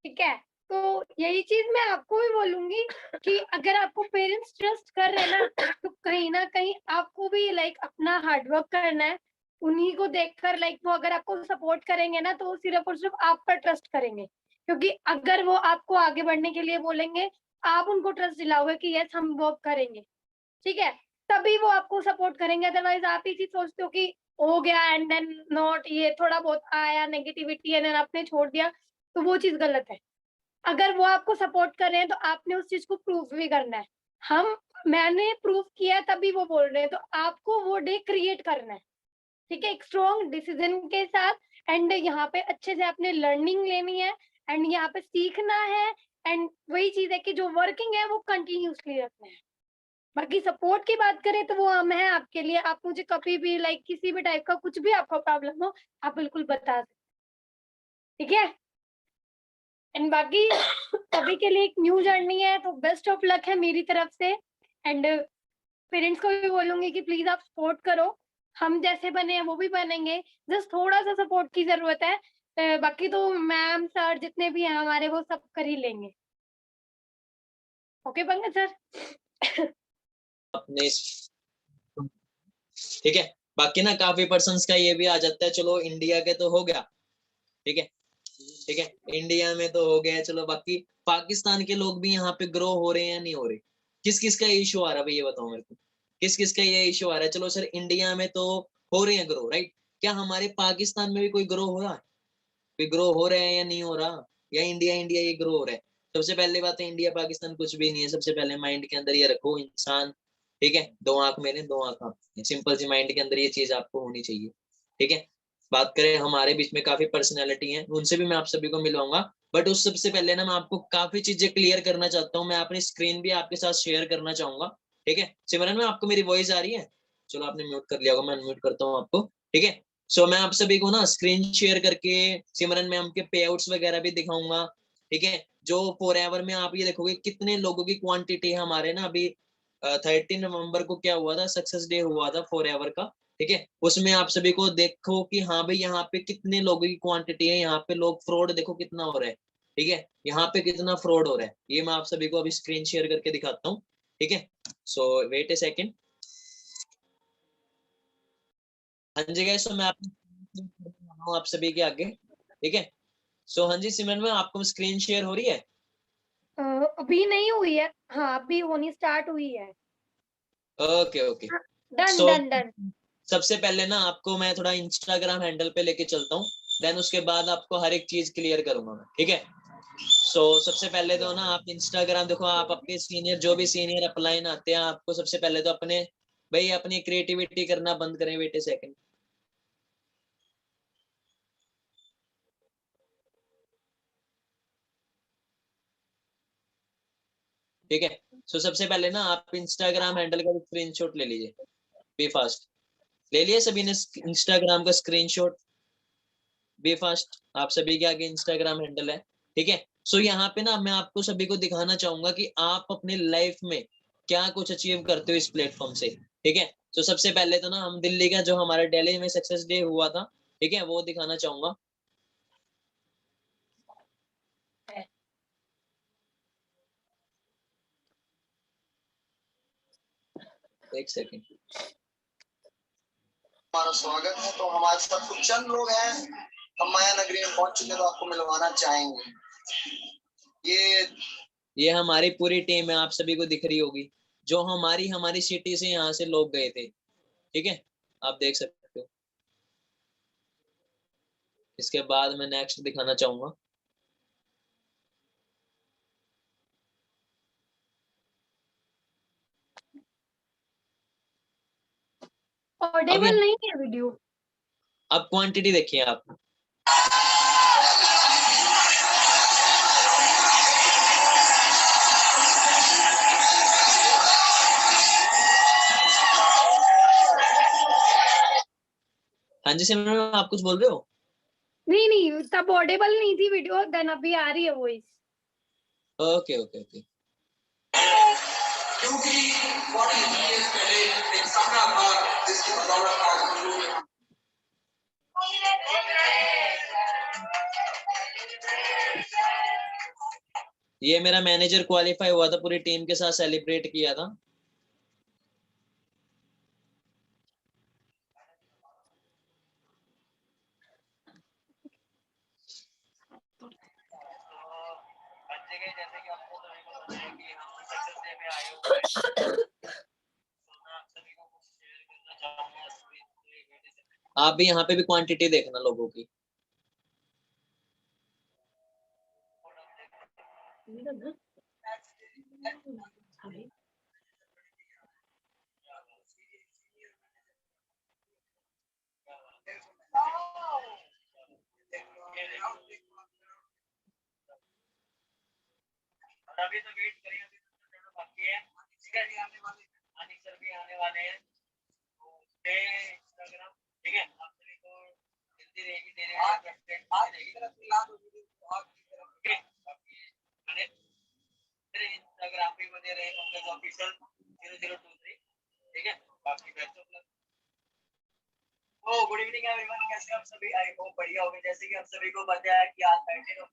ठीक है, तो यही चीज मैं आपको भी बोलूंगी कि अगर आपको पेरेंट्स ट्रस्ट कर रहे हैं ना, तो कहीं ना कहीं आपको भी लाइक अपना हार्डवर्क करना है। उन्हीं को देखकर लाइक वो अगर आपको सपोर्ट करेंगे ना, तो वो सिर्फ और सिर्फ आप पर ट्रस्ट करेंगे, क्योंकि अगर वो आपको आगे बढ़ने के लिए बोलेंगे, आप उनको ट्रस्ट दिलाओगे कि यस हम वो करेंगे, ठीक है, तभी वो आपको सपोर्ट करेंगे। अदरवाइज आप ही चीज सोचते हो कि हो गया एंड देन नॉट, ये थोड़ा बहुत आया नेगेटिविटी एंड देन आपने छोड़ दिया, तो वो चीज गलत है। अगर वो आपको सपोर्ट कर रहे हैं, तो आपने उस चीज को प्रूफ भी करना है। हम मैंने प्रूफ किया है तभी वो बोल रहे हैं, तो आपको वो डे क्रिएट करना है, ठीक है, एक स्ट्रॉन्ग डिसीजन के साथ। एंड यहाँ पे अच्छे से आपने लर्निंग लेनी है, एंड यहाँ पे सीखना है। एंड वही चीज है कि जो वर्किंग है वो कंटिन्यूसली रखना है। बाकी सपोर्ट की बात करें तो वो हम हैं आपके लिए। आप मुझे कभी भी लाइक किसी भी टाइप का कुछ भी आपका प्रॉब्लम हो, आप बिल्कुल बता सकते, ठीक है। एंड बाकी सभी के लिए एक न्यू जर्नी है, तो बेस्ट ऑफ लक है मेरी तरफ से। एंड पेरेंट्स को भी बोलूंगी कि प्लीज आप सपोर्ट करो, हम जैसे बने हैं वो भी बनेंगे, जस्ट थोड़ा सा सपोर्ट की जरूरत है। बाकी तो मैम सर जितने भी हैं हमारे वो सब कर ही लेंगे। Okay Pankaj sir. अपने ठीक है। बाकी ना काफी पर्सन्स का ये भी आ जाता है, चलो इंडिया के तो हो गया, ठीक है, ठीक है, इंडिया में तो हो गया, चलो बाकी पाकिस्तान के लोग भी यहाँ पे ग्रो हो रहे हैं या नहीं हो रहे? किस किस का ये इशू आ रहा है भाई, ये बताओ मेरे को, किस किस का ये इशू आ रहा है? चलो सर इंडिया में तो हो रहे हैं ग्रो, राइट, क्या हमारे पाकिस्तान में भी कोई ग्रो हो रहा है? कोई ग्रो हो रहा है या नहीं हो रहा? या इंडिया इंडिया ये ग्रो हो रहा है? सबसे पहले बात है, इंडिया पाकिस्तान कुछ भी नहीं है। सबसे पहले माइंड के अंदर ये रखो, इंसान, ठीक है, दो आंख मेरे दो आंख आपके, सिंपल सी माइंड के अंदर ये चीज आपको होनी चाहिए, ठीक है। बात करें हमारे बीच में काफी पर्सनैलिटी है, उनसे भी मैं आप सभी को मिलवाऊंगा, बट उस सबसे पहले ना मैं आपको काफी चीजें क्लियर करना चाहता हूँ। मैं अपनी स्क्रीन भी आपके साथ शेयर करना चाहूंगा, ठीक है। सिमरन में आपको मेरी वॉइस आ रही है? चलो आपने म्यूट कर लिया होगा, मैं अनम्यूट करता हूँ आपको, ठीक है। सो मैं आप सभी को ना स्क्रीन शेयर करके सिमरन मैम के पे आउट्स वगैरह भी दिखाऊंगा, ठीक है। जो फॉरएवर में आप ये देखोगे कितने लोगों की क्वांटिटी है हमारे ना। अभी 13 नवंबर को क्या हुआ था, सक्सेस डे हुआ था फॉरएवर का, ठीक है। उसमें आप सभी को देखो कि हाँ भाई यहाँ पे कितने लोगों की क्वांटिटी है, यहाँ पे लोग फ्रॉड देखो कितना हो रहा है, ठीक है, यहाँ पे कितना फ्रॉड हो रहा है, ये मैं आप सभी को अभी स्क्रीन शेयर करके दिखाता हूँ, ठीक है। सो वेट ए सेकेंड। हाँ जी गाइस, तो मैं आप सभी के आगे, ठीक है। सो हाँ जी सिमरन में आपको स्क्रीन शेयर हो रही है? अभी नहीं हुई है, हाँ अभी होनी स्टार्ट हुई है। Okay okay. Done so done done. सबसे पहले ना आपको मैं थोड़ा इंस्टाग्राम हैंडल पे लेके चलता हूँ, देन उसके बाद आपको हर एक चीज क्लियर करूंगा मैं, ठीक है। सो सबसे पहले तो ना आप इंस्टाग्राम देखो, आप आपके सीनियर जो भी सीनियर अपलाइन आते हैं, आपको सबसे पहले तो अपने भाई अपनी क्रिएटिविटी करना बंद करें, वेट ए सेकंड, ठीक है। सो सबसे पहले ना आप इंस्टाग्राम हैंडल का स्क्रीनशॉट ले लीजिए, बी फास्ट। ले लिया सभी ने इंस्टाग्राम का स्क्रीनशॉट? बी फास्ट, आप सभी के आगे इंस्टाग्राम हैंडल है, ठीक है। सो यहाँ पे ना मैं आपको सभी को दिखाना चाहूंगा कि आप अपने लाइफ में क्या कुछ अचीव करते हो इस प्लेटफॉर्म से, ठीक है। तो सबसे पहले तो ना हम दिल्ली का जो हमारा दिल्ली में सक्सेस डे हुआ था, ठीक है, वो दिखाना चाहूंगा। एक सेकेंड। हमारा स्वागत है। तो हमारे साथ कुछ चंद लोग हैं, हम माया नगरी में पहुंच चुके, तो आपको मिलवाना चाहेंगे। ये हमारी पूरी टीम है, आप सभी को दिख रही होगी, जो हमारी हमारी सिटी से यहाँ से लोग गए थे, ठीक है, आप देख सकते हो। इसके बाद मैं नेक्स्ट दिखाना चाहूंगा। ऑडिबल नहीं है वीडियो। अब क्वांटिटी देखिए आप, हाँ जी सिमरन आप कुछ बोल रहे हो? नहीं नहीं, तब ऑडिबल नहीं थी वीडियो, देन अभी आ रही है वॉइस। Okay okay okay. क्योंकि 40 years पहले एक सपना था जिसकी बदौलत आज हम लोग यहाँ। ये मेरा मैनेजर क्वालिफाई हुआ था, पूरी टीम के साथ सेलिब्रेट किया था। आप भी यहाँ पे भी क्वांटिटी देखना लोगों की। अभी तो वेट करिए, अभी तो बाकी है, ठीक है, आने सर भी आने वाले हैं, तो इंस्टाग्राम, ठीक है, आप सभी को जल्दी रहेगी, देने ये रहे उनके जो ऑफिशियल 0023, ठीक है। बाकी best of luck. Oh good evening everyone, कैसे आप सभी? आई होप बढ़िया होंगे। जैसे कि आप सभी को पता है कि आज कंटिन्यू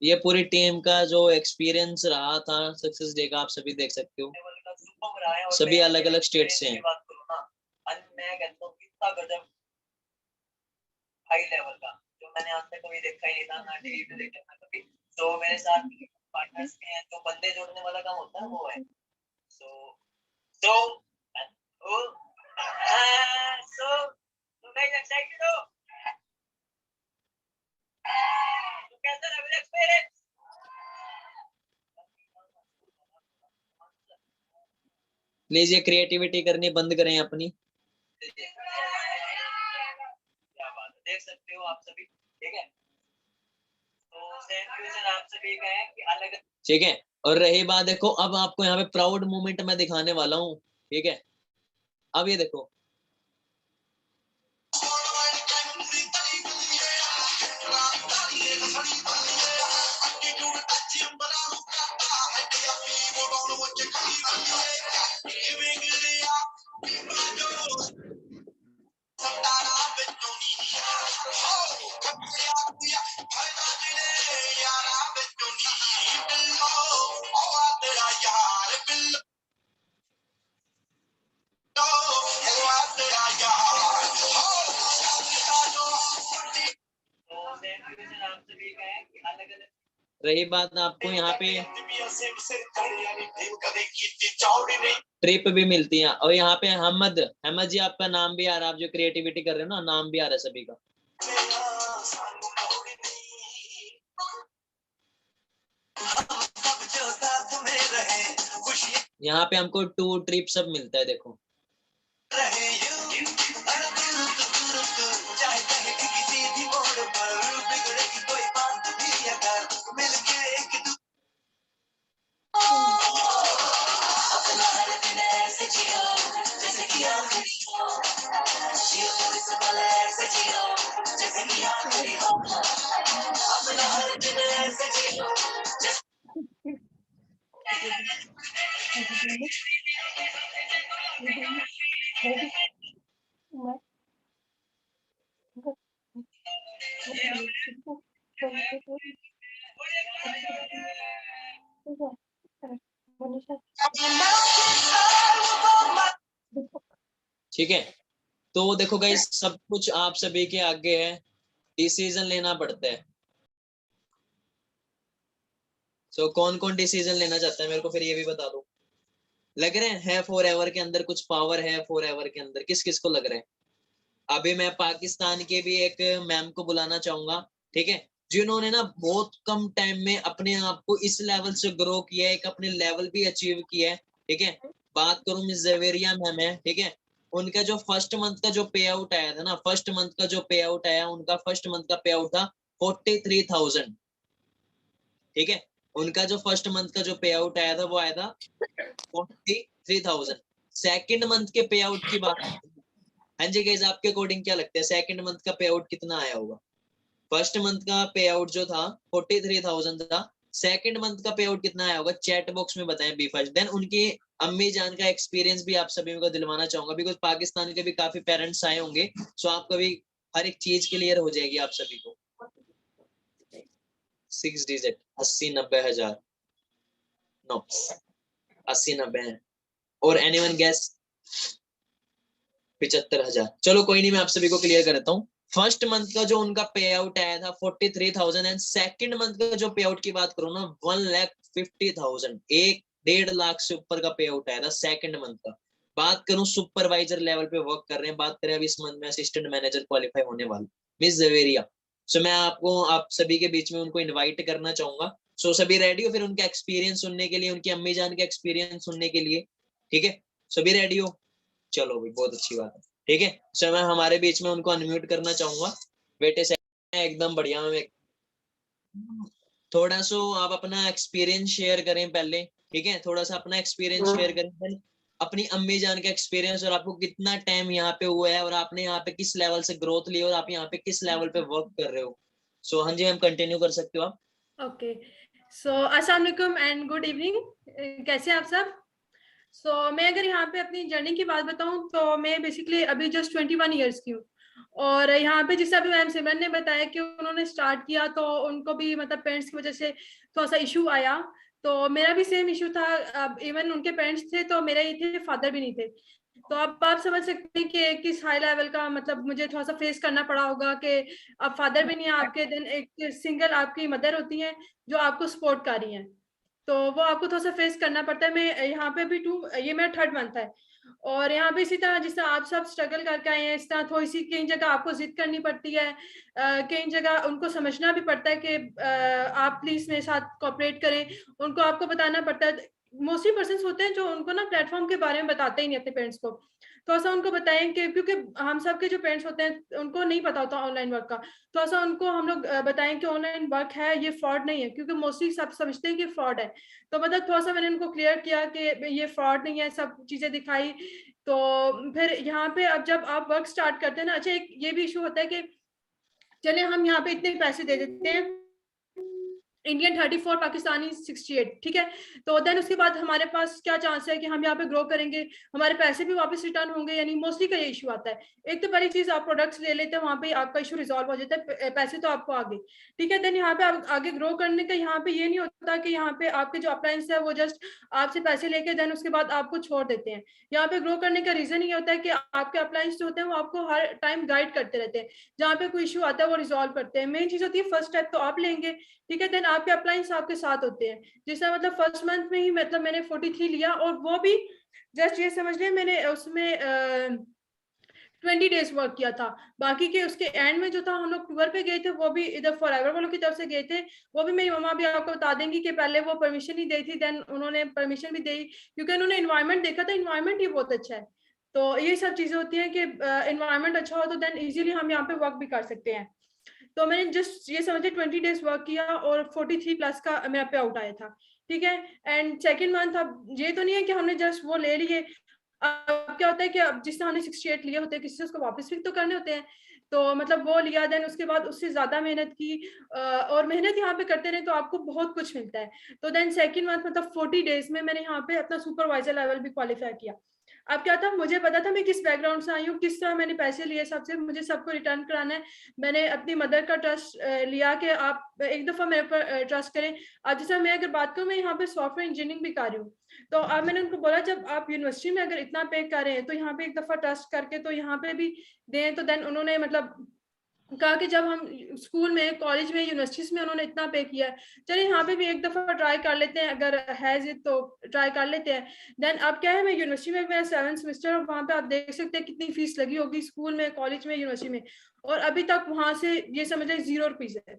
ये पूरी टीम का जो एक्सपीरियंस रहा था सक्सेस डे का, आप सभी देख सकते हो, सभी अलग अलग स्टेट से हैं। बात करूं ना, मैं कहता हूं कितना गजब हाई लेवल का, जो मैंने आज तक कभी देखा ही नहीं था, ना टीवी पे देखा था कभी। तो मेरे साथ पार्टनर्स के हैं, जो बंदे जोड़ने वाला काम होता है वो है। So guys excited हो? तो कैसा रहा एक्सपीरियंस? प्लीज ये क्रिएटिविटी करनी बंद करें अपनी। क्या बात है, देख सकते हो आप सभी, ठीक है। तो सेम फ्यूचर आप सभी का है कि अलग, ठीक है। और रही बात, देखो अब आपको यहाँ पे प्राउड मोमेंट मैं दिखाने वाला हूँ, ठीक है। अब ये देखो, रही बात आपको यहाँ पे ट्रिप भी मिलती है। और यहाँ पे अहमद जी आपका नाम भी आ रहा है, आप जो क्रिएटिविटी कर रहे हो ना, नाम भी आ रहा है सभी का। यहाँ पे हमको टूर ट्रिप सब मिलता है, देखो। ठीक है, तो देखो गाइस, सब कुछ आप सभी के आगे है, डिसीजन लेना पड़ता है। सो कौन कौन डिसीजन लेना चाहता है मेरे को फिर ये भी बता दो। लग रहे हैं फॉर एवर के अंदर कुछ पावर है, फॉर एवर के अंदर किस किस को लग रहा है? अभी मैं पाकिस्तान के भी एक मैम को बुलाना चाहूंगा, ठीक है, जिन्होंने ना बहुत कम टाइम में अपने आप को इस लेवल से ग्रो किया है, एक अपने लेवल भी अचीव किया है, ठीक है। बात करूं मिस जवेरिया मैम है, ठीक है। उनका जो फर्स्ट मंथ का जो पे आउट आया था ना, फर्स्ट मंथ का जो पे आउट आया, उनका फर्स्ट मंथ का पे आउट था 43,000, ठीक है। उनका जो फर्स्ट मंथ का जो पे आउट आया था वो आया था 43,000। सेकंड मंथ के पे आउट की बात, हाँ जी गाइस, आपके अकॉर्डिंग क्या लगता है सेकंड मंथ का पे आउट कितना आया होगा? फर्स्ट मंथ का पे आउट जो था 43,000 था, सेकंड मंथ का पे आउट कितना आया होगा? चैट बॉक्स में बताएं बी फर्स्ट। देन उनकी अम्मी जान का एक्सपीरियंस भी आप सभी को दिलवाना चाहूंगा, बिकॉज पाकिस्तान के भी काफी पेरेंट्स आए होंगे, सो आपका भी हर एक चीज क्लियर हो जाएगी आप सभी को। 6 डिजिट 80-90 हजार, नो 80-90 है। और एनीवन गैस? 75,000। चलो कोई नहीं, मैं आप सभी को क्लियर कर देता हूँ। फर्स्ट मंथ का जो उनका पे आउट आया था 43,000 एंड सेकंड मंथ का जो पे आउट की बात करूँ ना 1,50,000, 1.5 लाख से ऊपर का पे आउट आया था सेकंड मंथ का। बात करूं सुपरवाइजर लेवल पे वर्क कर रहे हैं, बात करें अभी इस मंथ में असिस्टेंट मैनेजर क्वालिफाई होने वाले मिस जवेरिया। सो मैं आपको आप सभी के बीच में उनको इन्वाइट करना चाहूंगा। सो सभी रेडी हो फिर उनका एक्सपीरियंस सुनने के लिए, उनकी अम्मी जान का एक्सपीरियंस सुनने के लिए? ठीक है, सभी रेडी हो? चलो भाई, बहुत अच्छी बात है, ठीक है। सो मैं हमारे बीच में उनको अनम्यूट करना चाहूंगा। बेटे से एकदम बढ़िया, में थोड़ा सा आप अपना एक्सपीरियंस शेयर करें पहले, ठीक है। थोड़ा सा अपना एक्सपीरियंस शेयर करें, अपनी अम्मी जान का एक्सपीरियंस, और आपको कितना टाइम यहाँ पे हुआ है, और आपने यहाँ पे किस लेवल से ग्रोथ ली, और आप यहाँ पे किस लेवल पे वर्क कर रहे हो। सो हाँ जी मैम, कंटिन्यू कर सकते हो आप। ओके, सो अस्सलाम वालेकुम एंड गुड इवनिंग। कैसे आप सब? मैं अगर यहाँ पे अपनी जर्नी की बात बताऊं तो मैं बेसिकली अभी जस्ट 21 ईयर्स की हूँ। और यहाँ पे जिस अभी मैम सिमरन ने बताया कि उन्होंने स्टार्ट किया तो उनको भी मतलब पेरेंट्स की वजह से थोड़ा सा इशू आया, तो मेरा भी सेम इशू था। अब इवन उनके पेरेंट्स थे तो मेरे ये थे, फादर भी नहीं थे। तो अब आप समझ सकते हैं कि किस हाई लेवल का मतलब मुझे थोड़ा सा फेस करना पड़ा होगा कि अब फादर भी नहीं है आपके, देन एक सिंगल आपकी मदर होती है जो आपको सपोर्ट कर रही है, तो वो आपको थोड़ा सा फेस करना पड़ता है। मैं यहाँ पे भी ये मेरा 3rd मंथ है, और यहाँ पे इसी तरह जिस तरह आप सब स्ट्रगल करके आए हैं, इस तरह थोड़ी सी कई जगह आपको जिद करनी पड़ती है, कई जगह उनको समझना भी पड़ता है कि आप प्लीज मेरे साथ कोऑपरेट करें। उनको आपको बताना पड़ता है। मोस्टली पर्सन होते हैं जो उनको ना प्लेटफॉर्म के बारे में बताते ही नहीं अपने पेरेंट्स को, तो ऐसा उनको बताएं कि क्योंकि हम सब के जो पेरेंट्स होते हैं उनको नहीं पता होता ऑनलाइन वर्क का, तो ऐसा उनको हम लोग बताएं कि ऑनलाइन वर्क है, ये फ्रॉड नहीं है, क्योंकि मोस्टली सब समझते हैं कि फ्रॉड है। तो मतलब थोड़ा सा मैंने उनको क्लियर किया कि ये फ्रॉड नहीं है, सब चीजें दिखाई। तो फिर यहाँ पे अब जब आप वर्क स्टार्ट करते हैं ना, अच्छा एक ये भी इशू होता है कि चले हम यहाँ पे इतने पैसे दे देते हैं, इंडियन 34, पाकिस्तानी 68, ठीक है। तो देन उसके बाद हमारे पास क्या चांस है कि हम यहाँ पे ग्रो करेंगे, हमारे पैसे भी वापस रिटर्न होंगे, यानी मोस्टली का ये इशू आता है। एक तो पहली चीज आप प्रोडक्ट्स ले लेते हैं, वहां पे आपका इशू रिजॉल्व हो जाता है, पैसे तो आपको आगे, ठीक है। देन यहाँ पे आप आगे ग्रो करने का यहाँ पे ये नहीं होता कि यहाँ पे आपके जो अप्लायंस है वो जस्ट आपसे पैसे लेके देन उसके बाद आपको छोड़ देते हैं। यहाँ पे ग्रो करने का रीजन ये होता है कि आपके अप्लायंस जो होते हैं वो आपको हर टाइम गाइड करते रहते हैं, जहाँ पे कोई इशू आता है वो रिजॉल्व करते हैं। मेन चीज होती है फर्स्ट स्टेप तो आप लेंगे, ठीक है, देन आपके अप्लायंस आपके साथ होते हैं। जैसा मतलब फर्स्ट मंथ में ही मतलब मैंने 43 लिया, और वो भी जस्ट ये समझ लिया मैंने उसमें 20 डेज वर्क किया था। बाकी के उसके एंड में जो था हम लोग टूर पे गए थे, वो भी इधर फॉरएवर वालों की तरफ से गए थे। वो भी मेरी मम्मा भी आपको बता देंगी कि पहले वो परमिशन ही दी थी, देन उन्होंने परमिशन भी दी, क्योंकि उन्होंने इन्वायरमेंट देखा था, इन्वायरमेंट ही बहुत अच्छा है। तो ये सब चीजें होती हैं कि इन्वायरमेंट अच्छा हो तो देन इजीली हम यहाँ पे वर्क भी कर सकते हैं। तो मैंने जस्ट ये समझे 20 डेज वर्क किया और 43 प्लस का मेरा पे आउट आया था, ठीक है। एंड सेकंड मंथ, अब ये तो नहीं है कि हमने जस्ट वो ले लिए, अब क्या होता है कि अब जिस हमने 68 लिए होते हैं, किसी से उसको वापस भी तो करने होते हैं, तो मतलब वो लिया, देन उसके बाद उससे ज्यादा मेहनत की, और मेहनत यहाँ पे करते रहे तो आपको बहुत कुछ मिलता है। तो देन सेकंड मंथ मतलब 40 डेज में मैंने यहाँ पे अपना सुपरवाइजर लेवल भी क्वालिफाई किया। अब क्या था, मुझे पता था मैं किस बैकग्राउंड से आई हूँ, किस तरह मैंने पैसे लिए, सबसे मुझे सबको रिटर्न कराना है। मैंने अपनी मदर का ट्रस्ट लिया कि आप एक दफा मेरे पर ट्रस्ट करें। अब जैसे मैं अगर बात करूँ, मैं यहाँ पे सॉफ्टवेयर इंजीनियरिंग भी कर रही हूँ, तो अब मैंने उनको बोला जब आप यूनिवर्सिटी में अगर इतना पे कर रहे हैं तो यहाँ पे एक दफा ट्रस्ट करके तो यहाँ पे भी दें। तो देन उन्होंने मतलब कहा कि जब हम स्कूल में, कॉलेज में, यूनिवर्सिटीज में उन्होंने इतना पे किया है, चलिए यहाँ पे भी एक दफा ट्राई कर लेते हैं, अगर है जिद तो ट्राई कर लेते हैं। देन अब क्या है, मैं यूनिवर्सिटी में, मेरा 7th सेमेस्टर, वहाँ पे आप देख सकते हैं कितनी फीस लगी होगी स्कूल में, कॉलेज में, यूनिवर्सिटी में, और अभी तक वहां से ये समझ लें 0 रुपीज है,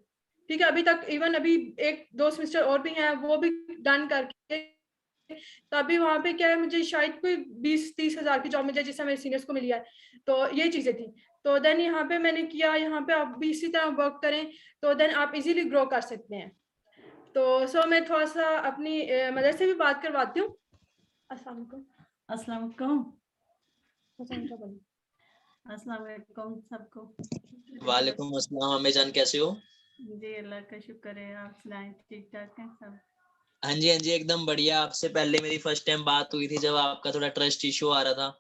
ठीक है। अभी तक इवन अभी 1-2 सेमेस्टर और भी हैं, वो भी डन करके, तो अभी वहां पे क्या है, मुझे शायद कोई 20-30 हजार की जॉब मिल जाए जैसा मेरे सीनियर्स को मिली है। तो ये चीजें थी। तो देन यहाँ पे मैंने किया, यहाँ पे आप भी इसी तरह वर्क करें तो देन आप इजीली ग्रो कर सकते हैं। तो मैं थोड़ा सा अपनी मदर से भी बात करवाती हूँ। अस्सलाम वालेकुम। अस्सलाम वालेकुम सबको। वालेकुम अस्सलाम। हमें जान कैसे हो? जी अल्लाह का शुक्र है, आप सुनाएं, ठीक ठाक हैं सब? हाँ जी एकदम बढ़िया। आपसे पहले मेरी फर्स्ट टाइम बात हुई थी जब आपका थोड़ा ट्रस्ट इशू आ रहा था।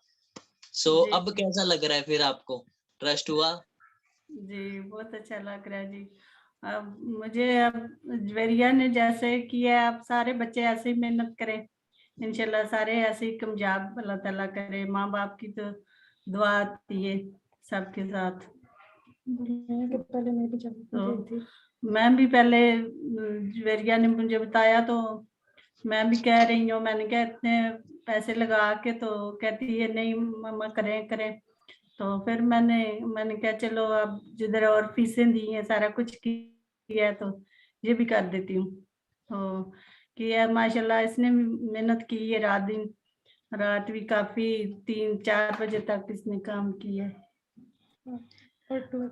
जी अब कैसा लग रहा है फिर आपको? ट्रस्ट हुआ? जी बहुत अच्छा लग रहा है जी। अब मुझे अब जवेरिया ने जैसे किया, आप सारे बच्चे ऐसे ही मेहनत करें, इंशाल्लाह सारे ऐसे ही कामयाब अल्लाह ताला करे। माँ बाप की तो दुआ आती है सबके साथ। पहले मैं भी तो मैं भी पहले जवेरिया ने मुझे बताया तो मैं भी कह रही हूँ, मैंने कहा इतने पैसे लगा के, तो कहती है नहीं मम्मा करें करें। तो फिर मैंने कहा चलो अब जिधर और फीसें दी हैं, सारा कुछ किया है, तो ये भी कर देती हूँ। तो किया माशाल्लाह, इसने मेहनत की है, रात भी काफी 3-4 बजे तक इसने काम किया है। तो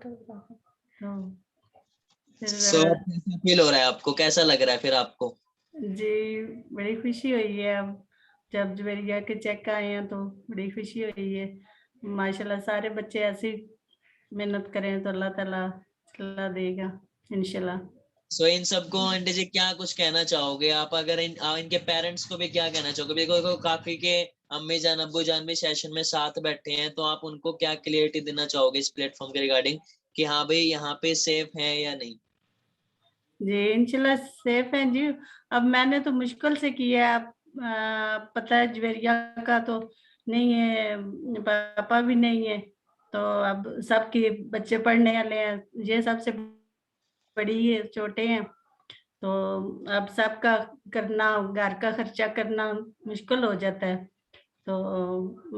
कैसा फील हो रहा है आपको? कैसा लग रहा है फिर आपको? जी बड़ी खुशी हुई है। अब जब जवेरिया के चेक आए हैं तो बड़ी खुशी हुई है। माशाल्लाह सारे बच्चे ऐसे मेहनत करें तो अल्लाह ताला देगा इंशाल्लाह। सो इन सबको आंटी जी क्या कुछ कहना चाहोगे आप, अगर इनके पेरेंट्स को भी क्या कहना चाहोगे? देखो काफी के अम्मी जान अब्बू जान भी सेशन में साथ बैठे हैं, तो आप उनको क्या क्लियरिटी देना चाहोगे इस प्लेटफॉर्म के रिगार्डिंग कि हाँ भाई यहाँ पे सेफ है या नहीं? जी इंशाल्लाह सेफ है जी। अब मैंने तो मुश्किल से किया है, पता है जवेरिया का तो नहीं है, पापा भी नहीं है, तो अब सबके बच्चे पढ़ने वाले हैं, ये सबसे बड़ी है, छोटे हैं, तो अब सबका करना, घर का खर्चा करना मुश्किल हो जाता है, तो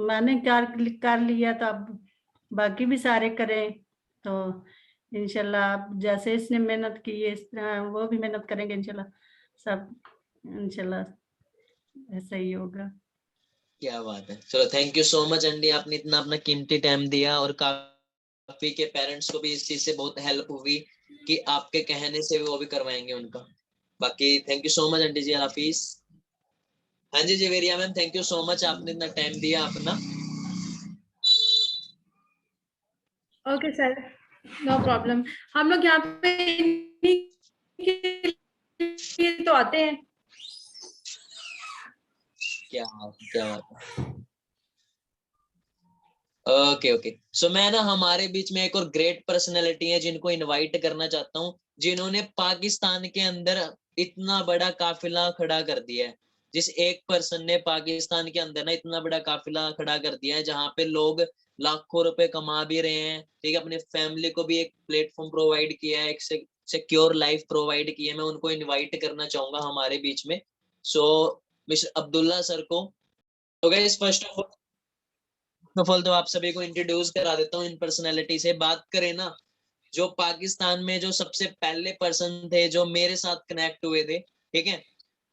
मैंने कर लिया, तो अब बाकी भी सारे करें, तो इंशाल्लाह आप जैसे इसने मेहनत की है इस तरह वो भी मेहनत करेंगे इंशाल्लाह, सब इंशाल्लाह ऐसा ही होगा। क्या बात है, चलो thank you so much aunty, आपने इतना अपना कीमती टाइम दिया, और काफी के पेरेंट्स को भी इस चीज से बहुत हेल्प हुई कि आपके कहने से वो भी करवाएंगे उनका। बाकी thank you so much aunty ji, अल्लाह हाफिज। हाँ जी Javeria ma'am, thank you so much, आपने इतना टाइम दिया अपना। Okay sir, no problem. हम लोग यहाँ पे तो आते हैं। क्या बात है। ओके ओके, सो मैं ना हमारे बीच में एक और ग्रेट पर्सनैलिटी है जिनको इनवाइट करना चाहता हूँ, जिन्होंने पाकिस्तान के अंदर इतना बड़ा काफिला खड़ा कर दिया है। जिस एक पर्सन ने पाकिस्तान के अंदर ना इतना बड़ा काफिला खड़ा कर दिया है, जहाँ पे लोग लाखों रुपए कमा भी रहे हैं, ठीक है, अपनी फैमिली को भी एक प्लेटफॉर्म प्रोवाइड किया है, एक सिक्योर लाइफ प्रोवाइड की है। मैं उनको इन्वाइट करना चाहूंगा हमारे बीच में। सो मिस्टर अब्दुल्ला सर को। तो गाइस फर्स्ट ऑफ ऑल तो आप सभी को इंट्रोड्यूस करा देता हूँ इन पर्सनैलिटी से। बात करें ना, जो पाकिस्तान में जो सबसे पहले पर्सन थे जो मेरे साथ कनेक्ट हुए थे, ठीक है,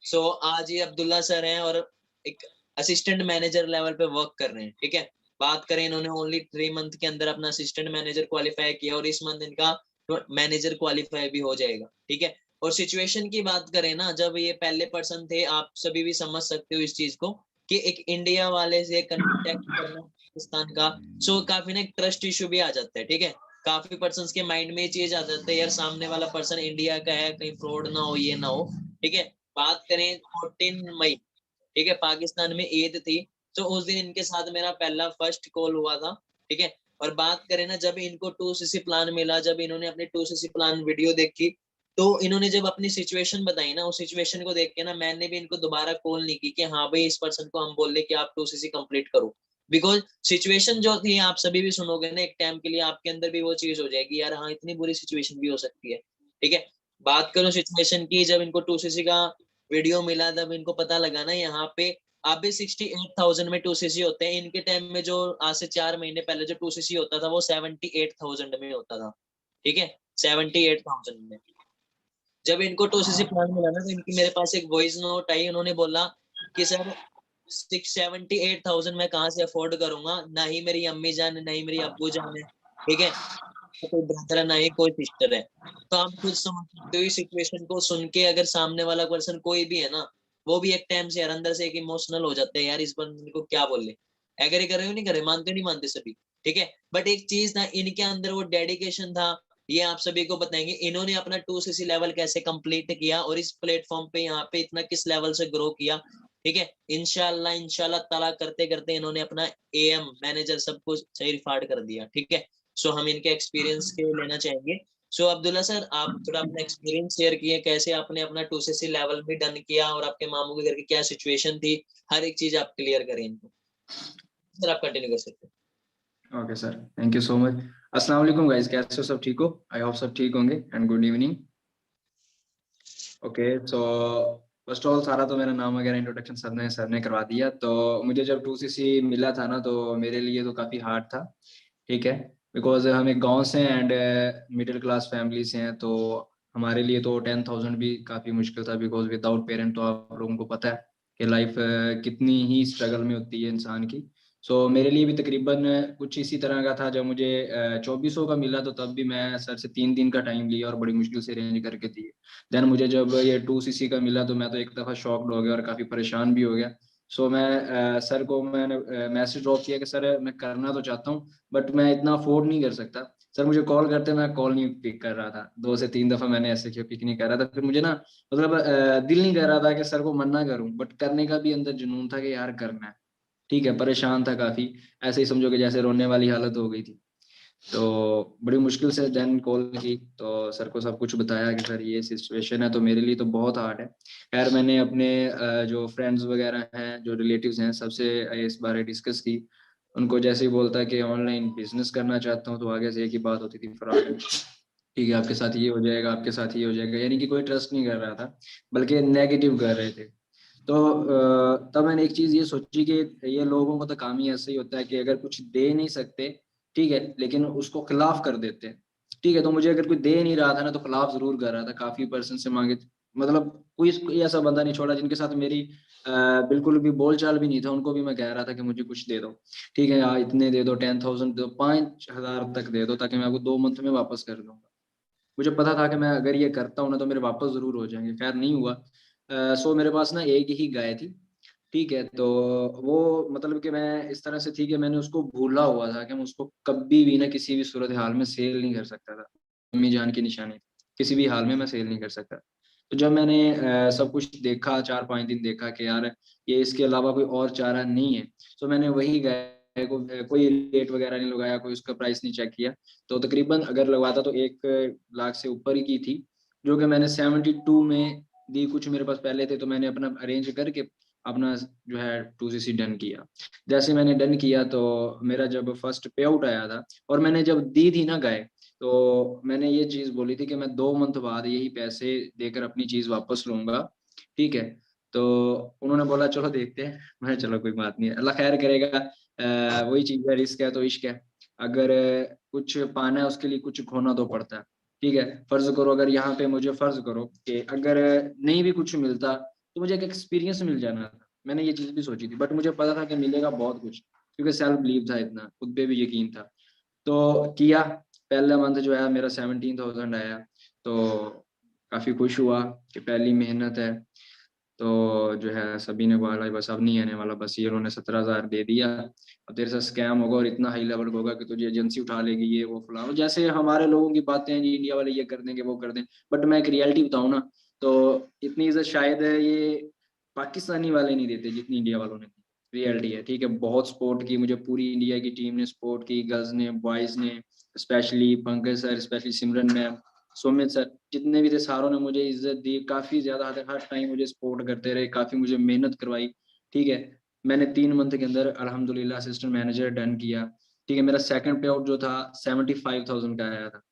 सो आज ये अब्दुल्ला सर हैं और एक असिस्टेंट मैनेजर लेवल पे वर्क कर रहे हैं, ठीक है। बात करें, इन्होंने ओनली 3 मंथ के अंदर अपना असिस्टेंट मैनेजर क्वालिफाई किया, और इस मंथ इनका मैनेजर क्वालिफाई भी हो जाएगा, ठीक है। और सिचुएशन की बात करें ना, जब ये पहले पर्सन थे, आप सभी भी समझ सकते हो इस चीज को कि एक इंडिया वाले से कंटेक्ट करना पाकिस्तान का, सो काफी ना एक ट्रस्ट इशू भी आ जाता है, ठीक है। काफी पर्सन के माइंड में ये चीज आ जाता है, यार सामने वाला पर्सन इंडिया का है, कहीं फ्रॉड ना हो, ये ना हो, ठीक है। बात करें 14 मई, ठीक है, पाकिस्तान में ईद थी, तो उस दिन इनके साथ मेरा पहला फर्स्ट कॉल हुआ था, ठीक है। और बात करें ना, जब इनको 2cc प्लान मिला, जब इन्होंने अपने 2cc प्लान वीडियो देखी, तो इन्होंने जब अपनी सिचुएशन बताई ना, उस सिचुएशन को देख के ना मैंने भी इनको दोबारा कॉल नहीं की कि हाँ भाई इस पर्सन को हम बोल ले कि आप 2cc कंप्लीट करो, बिकॉज सिचुएशन जो थी, आप सभी भी सुनोगे ना, एक टाइम के लिए आपके अंदर भी वो चीज हो जाएगी, यार हाँ इतनी बुरी सिचुएशन भी हो सकती है, ठीक है। बात करो सिचुएशन की, जब इनको 2cc का वीडियो मिला, तब इनको पता लगा ना, यहाँ पे अभी 68,000 में 2cc होते हैं, इनके टाइम में जो आज से 4 महीने पहले जो 2cc होता था वो 78,000 में होता था, ठीक है, 78,000 में। जब इनको 2cc प्लान मिला ना, तो इनकी मेरे पास एक वॉइस नोट आई, उन्होंने बोला कि सर 678,000 मैं कहाँ से अफोर्ड करूंगा, ना ही मेरी अम्मी जान है, ना ही मेरी अब्बू जान है, ठीक है, तो कोई ब्रदर है, ना ही कोई सिस्टर है। तो आप खुद समझ सकते हो इस सिचुएशन को सुन के, अगर सामने वाला पर्सन कोई भी है ना, वो भी एक टाइम से यार अंदर से एक इमोशनल हो जाते हैं, यार इस बंदे को क्या बोल ले, एग्री कर रहे हो नहीं कर रहे, मानते नहीं मानते सभी, ठीक है। बट एक चीज था, इनके अंदर वो डेडिकेशन था, ये आप सभी को बताएंगे, इन्होंने अपना 2cc लेवल कैसे कंप्लीट किया, और इस प्लेटफॉर्म पे यहाँ पे इतना किस लेवल से ग्रो किया, ठीक है। इंशाल्लाह ताला करते करते इन्होंने अपना एएम मैनेजर सब कुछ सही रिफार्ड कर दिया, ठीक है। सो हम इनके एक्सपीरियंस के लेना चाहेंगे। सो अब्दुल्ला सर, आप थोड़ा अपना एक्सपीरियंस शेयर किए, कैसे आपने अपना 2cc लेवल भी डन किया, और आपके मामू के घर की क्या सिचुएशन थी, हर एक चीज आप क्लियर करें इनको। सर आप कंटिन्यू कर सकते हैं। Okay sir, thank you so much. अस्सलाम वालेकुम गाइस, कैसे हो, सब ठीक हो? आई होप सब ठीक होंगे, and good evening. Okay, so first of all सारा तो मेरा नाम वगैरह इंट्रोडक्शन सर ने करवा दिया। तो मुझे जब 2cc मिला था ना, तो मेरे लिए तो काफ़ी हार्ड था, ठीक है, बिकॉज हम एक गांव से एंड मिडिल क्लास फैमिली से हैं, तो हमारे लिए तो 10,000 भी काफ़ी मुश्किल था, बिकॉज विदाउट पेरेंट तो आप लोगों को पता है कि लाइफ कितनी ही स्ट्रगल में होती है इंसान की। सो मेरे लिए भी तकरीबन कुछ इसी तरह का था। जब मुझे 2400 का मिला, तो तब भी मैं सर से 3 दिन का टाइम लिया और बड़ी मुश्किल से अरेंज करके दिए। देन मुझे जब ये 2cc का मिला, तो मैं तो एक दफ़ा शॉक्ड हो गया और काफ़ी परेशान भी हो गया। सो मैं सर को मैंने मैसेज ड्रॉप किया कि सर मैं करना तो चाहता हूँ, बट मैं इतना अफोर्ड नहीं कर सकता। सर मुझे कॉल करते, मैं कॉल नहीं पिक कर रहा था, 2 से 3 दफा मैंने ऐसे किया, पिक नहीं कर रहा था। फिर मुझे ना मतलब दिल नहीं कर रहा था कि सर को मना करूं, बट करने का भी अंदर जुनून था कि यार करना है। ठीक है, परेशान था काफी, ऐसे ही समझो कि जैसे रोने वाली हालत हो गई थी। तो बड़ी मुश्किल से देन कॉल की, तो सर को सब कुछ बताया कि सर ये सिचुएशन है, तो मेरे लिए तो बहुत हार्ड है। खैर मैंने अपने जो फ्रेंड्स वगैरह हैं, जो रिलेटिव्स हैं, सबसे इस बारे डिस्कस की। उनको जैसे ही बोलता कि ऑनलाइन बिजनेस करना चाहता हूँ, तो आगे से एक ही बात होती थी, फराड ठीक है आपके साथ ये हो जाएगा, आपके साथ ये हो जाएगा, यानी कि कोई ट्रस्ट नहीं कर रहा था, बल्कि नेगेटिव कर रहे थे। तो तब मैंने एक चीज ये सोची कि ये लोगों को तो काम ही ऐसे ही होता है कि अगर कुछ दे नहीं सकते, ठीक है, लेकिन उसको खिलाफ कर देते हैं। ठीक है, तो मुझे अगर कोई दे नहीं रहा था ना, तो खिलाफ जरूर कर रहा था, काफी पर्सन से मांगे, मतलब कोई ऐसा बंदा नहीं छोड़ा जिनके साथ मेरी बिल्कुल भी बोलचाल भी नहीं था, उनको भी मैं कह रहा था कि मुझे कुछ दे दो, ठीक है यार इतने दे दो, 10,000 दो, 5,000 तक दे दो, ताकि मैं आपको 2 मंथ में वापस कर दूंगा। मुझे पता था कि मैं अगर ये करता हूँ ना, तो मेरे वापस जरूर हो जाएंगे। खैर नहीं हुआ। सो मेरे पास ना एक ही गाय थी, ठीक है, तो वो मतलब कि मैं इस तरह से थी कि मैंने उसको भूला हुआ था कि मैं उसको कभी भी ना किसी भी सूरत हाल में सेल नहीं कर सकता था। अम्मी जान की निशानी, किसी भी हाल में मैं सेल नहीं कर सकता। तो जब मैंने सब कुछ देखा, 4-5 दिन देखा कि यार ये इसके अलावा कोई और चारा नहीं है, तो मैंने वही गाय को कोई रेट वगैरह नहीं लगाया, कोई उसका प्राइस नहीं चेक किया। तो तकरीबन अगर लगवाता तो 1 लाख से ऊपर ही की थी, जो कि मैंने 72 में दी। कुछ मेरे पास पहले थे, तो मैंने अपना अरेंज करके अपना जो है 2cc डन किया। जैसे मैंने डन किया, तो मेरा जब फर्स्ट पे आउट आया था, और मैंने जब दी थी ना गाय, तो मैंने ये चीज बोली थी कि मैं 2 मंथ बाद यही पैसे देकर अपनी चीज वापस लूंगा, ठीक है। तो उन्होंने बोला चलो देखते हैं। मैं चलो कोई बात नहीं, अल्लाह खैर करेगा। वही चीज है, रिस्क है तो इश्क है। अगर कुछ पाना है, उसके लिए कुछ खोना तो पड़ता है, ठीक है। फर्ज करो, अगर यहाँ पे मुझे फर्ज करो कि अगर नहीं भी कुछ मिलता, तो मुझे एक एक्सपीरियंस मिल जाना था। मैंने ये चीज भी सोची थी, बट मुझे पता था कि मिलेगा बहुत कुछ, क्योंकि सेल्फ बिलीव था, इतना खुद पे भी यकीन था। तो किया। पहला मंथ जो है मेरा 17,000 आया, तो काफी खुश हुआ कि पहली मेहनत है। तो जो है सभी ने बोला बस अब नहीं आने वाला, बस ये उन्होंने 17,000 दे दिया, अब तेरे साथ स्कैम होगा और इतना हाई लेवल का होगा कि तुझे एजेंसी उठा लेगी, ये वो फलाना, जैसे हमारे लोगों की बातें हैं जी, इंडिया वाले ये कर देंगे वो कर दें। बट मैं एक रियलिटी बताऊं ना, तो इतनी इज्जत शायद है ये पाकिस्तानी वाले नहीं देते जितनी इंडिया वालों ने दी। रियलिटी है, ठीक है। बहुत सपोर्ट की मुझे, पूरी इंडिया की टीम ने सपोर्ट की, गर्ल्स ने, बॉयज ने, स्पेशली पंकज सर, स्पेशली सिमरन मैम, सुमित सर, जितने भी थे सारों ने मुझे इज्जत दी, काफी ज्यादा हर टाइम मुझे सपोर्ट करते रहे, काफी मुझे मेहनत करवाई, ठीक है। मैंने 3 मंथ के अंदर अल्हम्दुलिल्लाह असिस्टेंट मैनेजर डन किया, ठीक है। मेरा सेकंड पे आउट जो था 75,000 का आया था,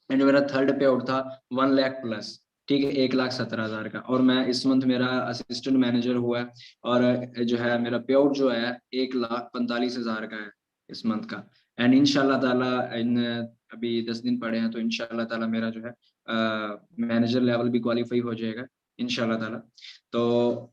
एंड मेरा थर्ड पे आउट था 1 लाख प्लस, ठीक है, 1,17,000 का। और मैं इस मंथ मेरा असिस्टेंट मैनेजर हुआ है, और जो है मेरा पे आउट जो है 1,45,000 का है इस मंथ का। एंड इंशाल्लाह ताला इन अभी 10 दिन पड़े हैं, तो इंशाल्लाह ताला मेरा जो है मैनेजर लेवल भी क्वालिफाई हो जाएगा इंशाल्लाह ताला। तो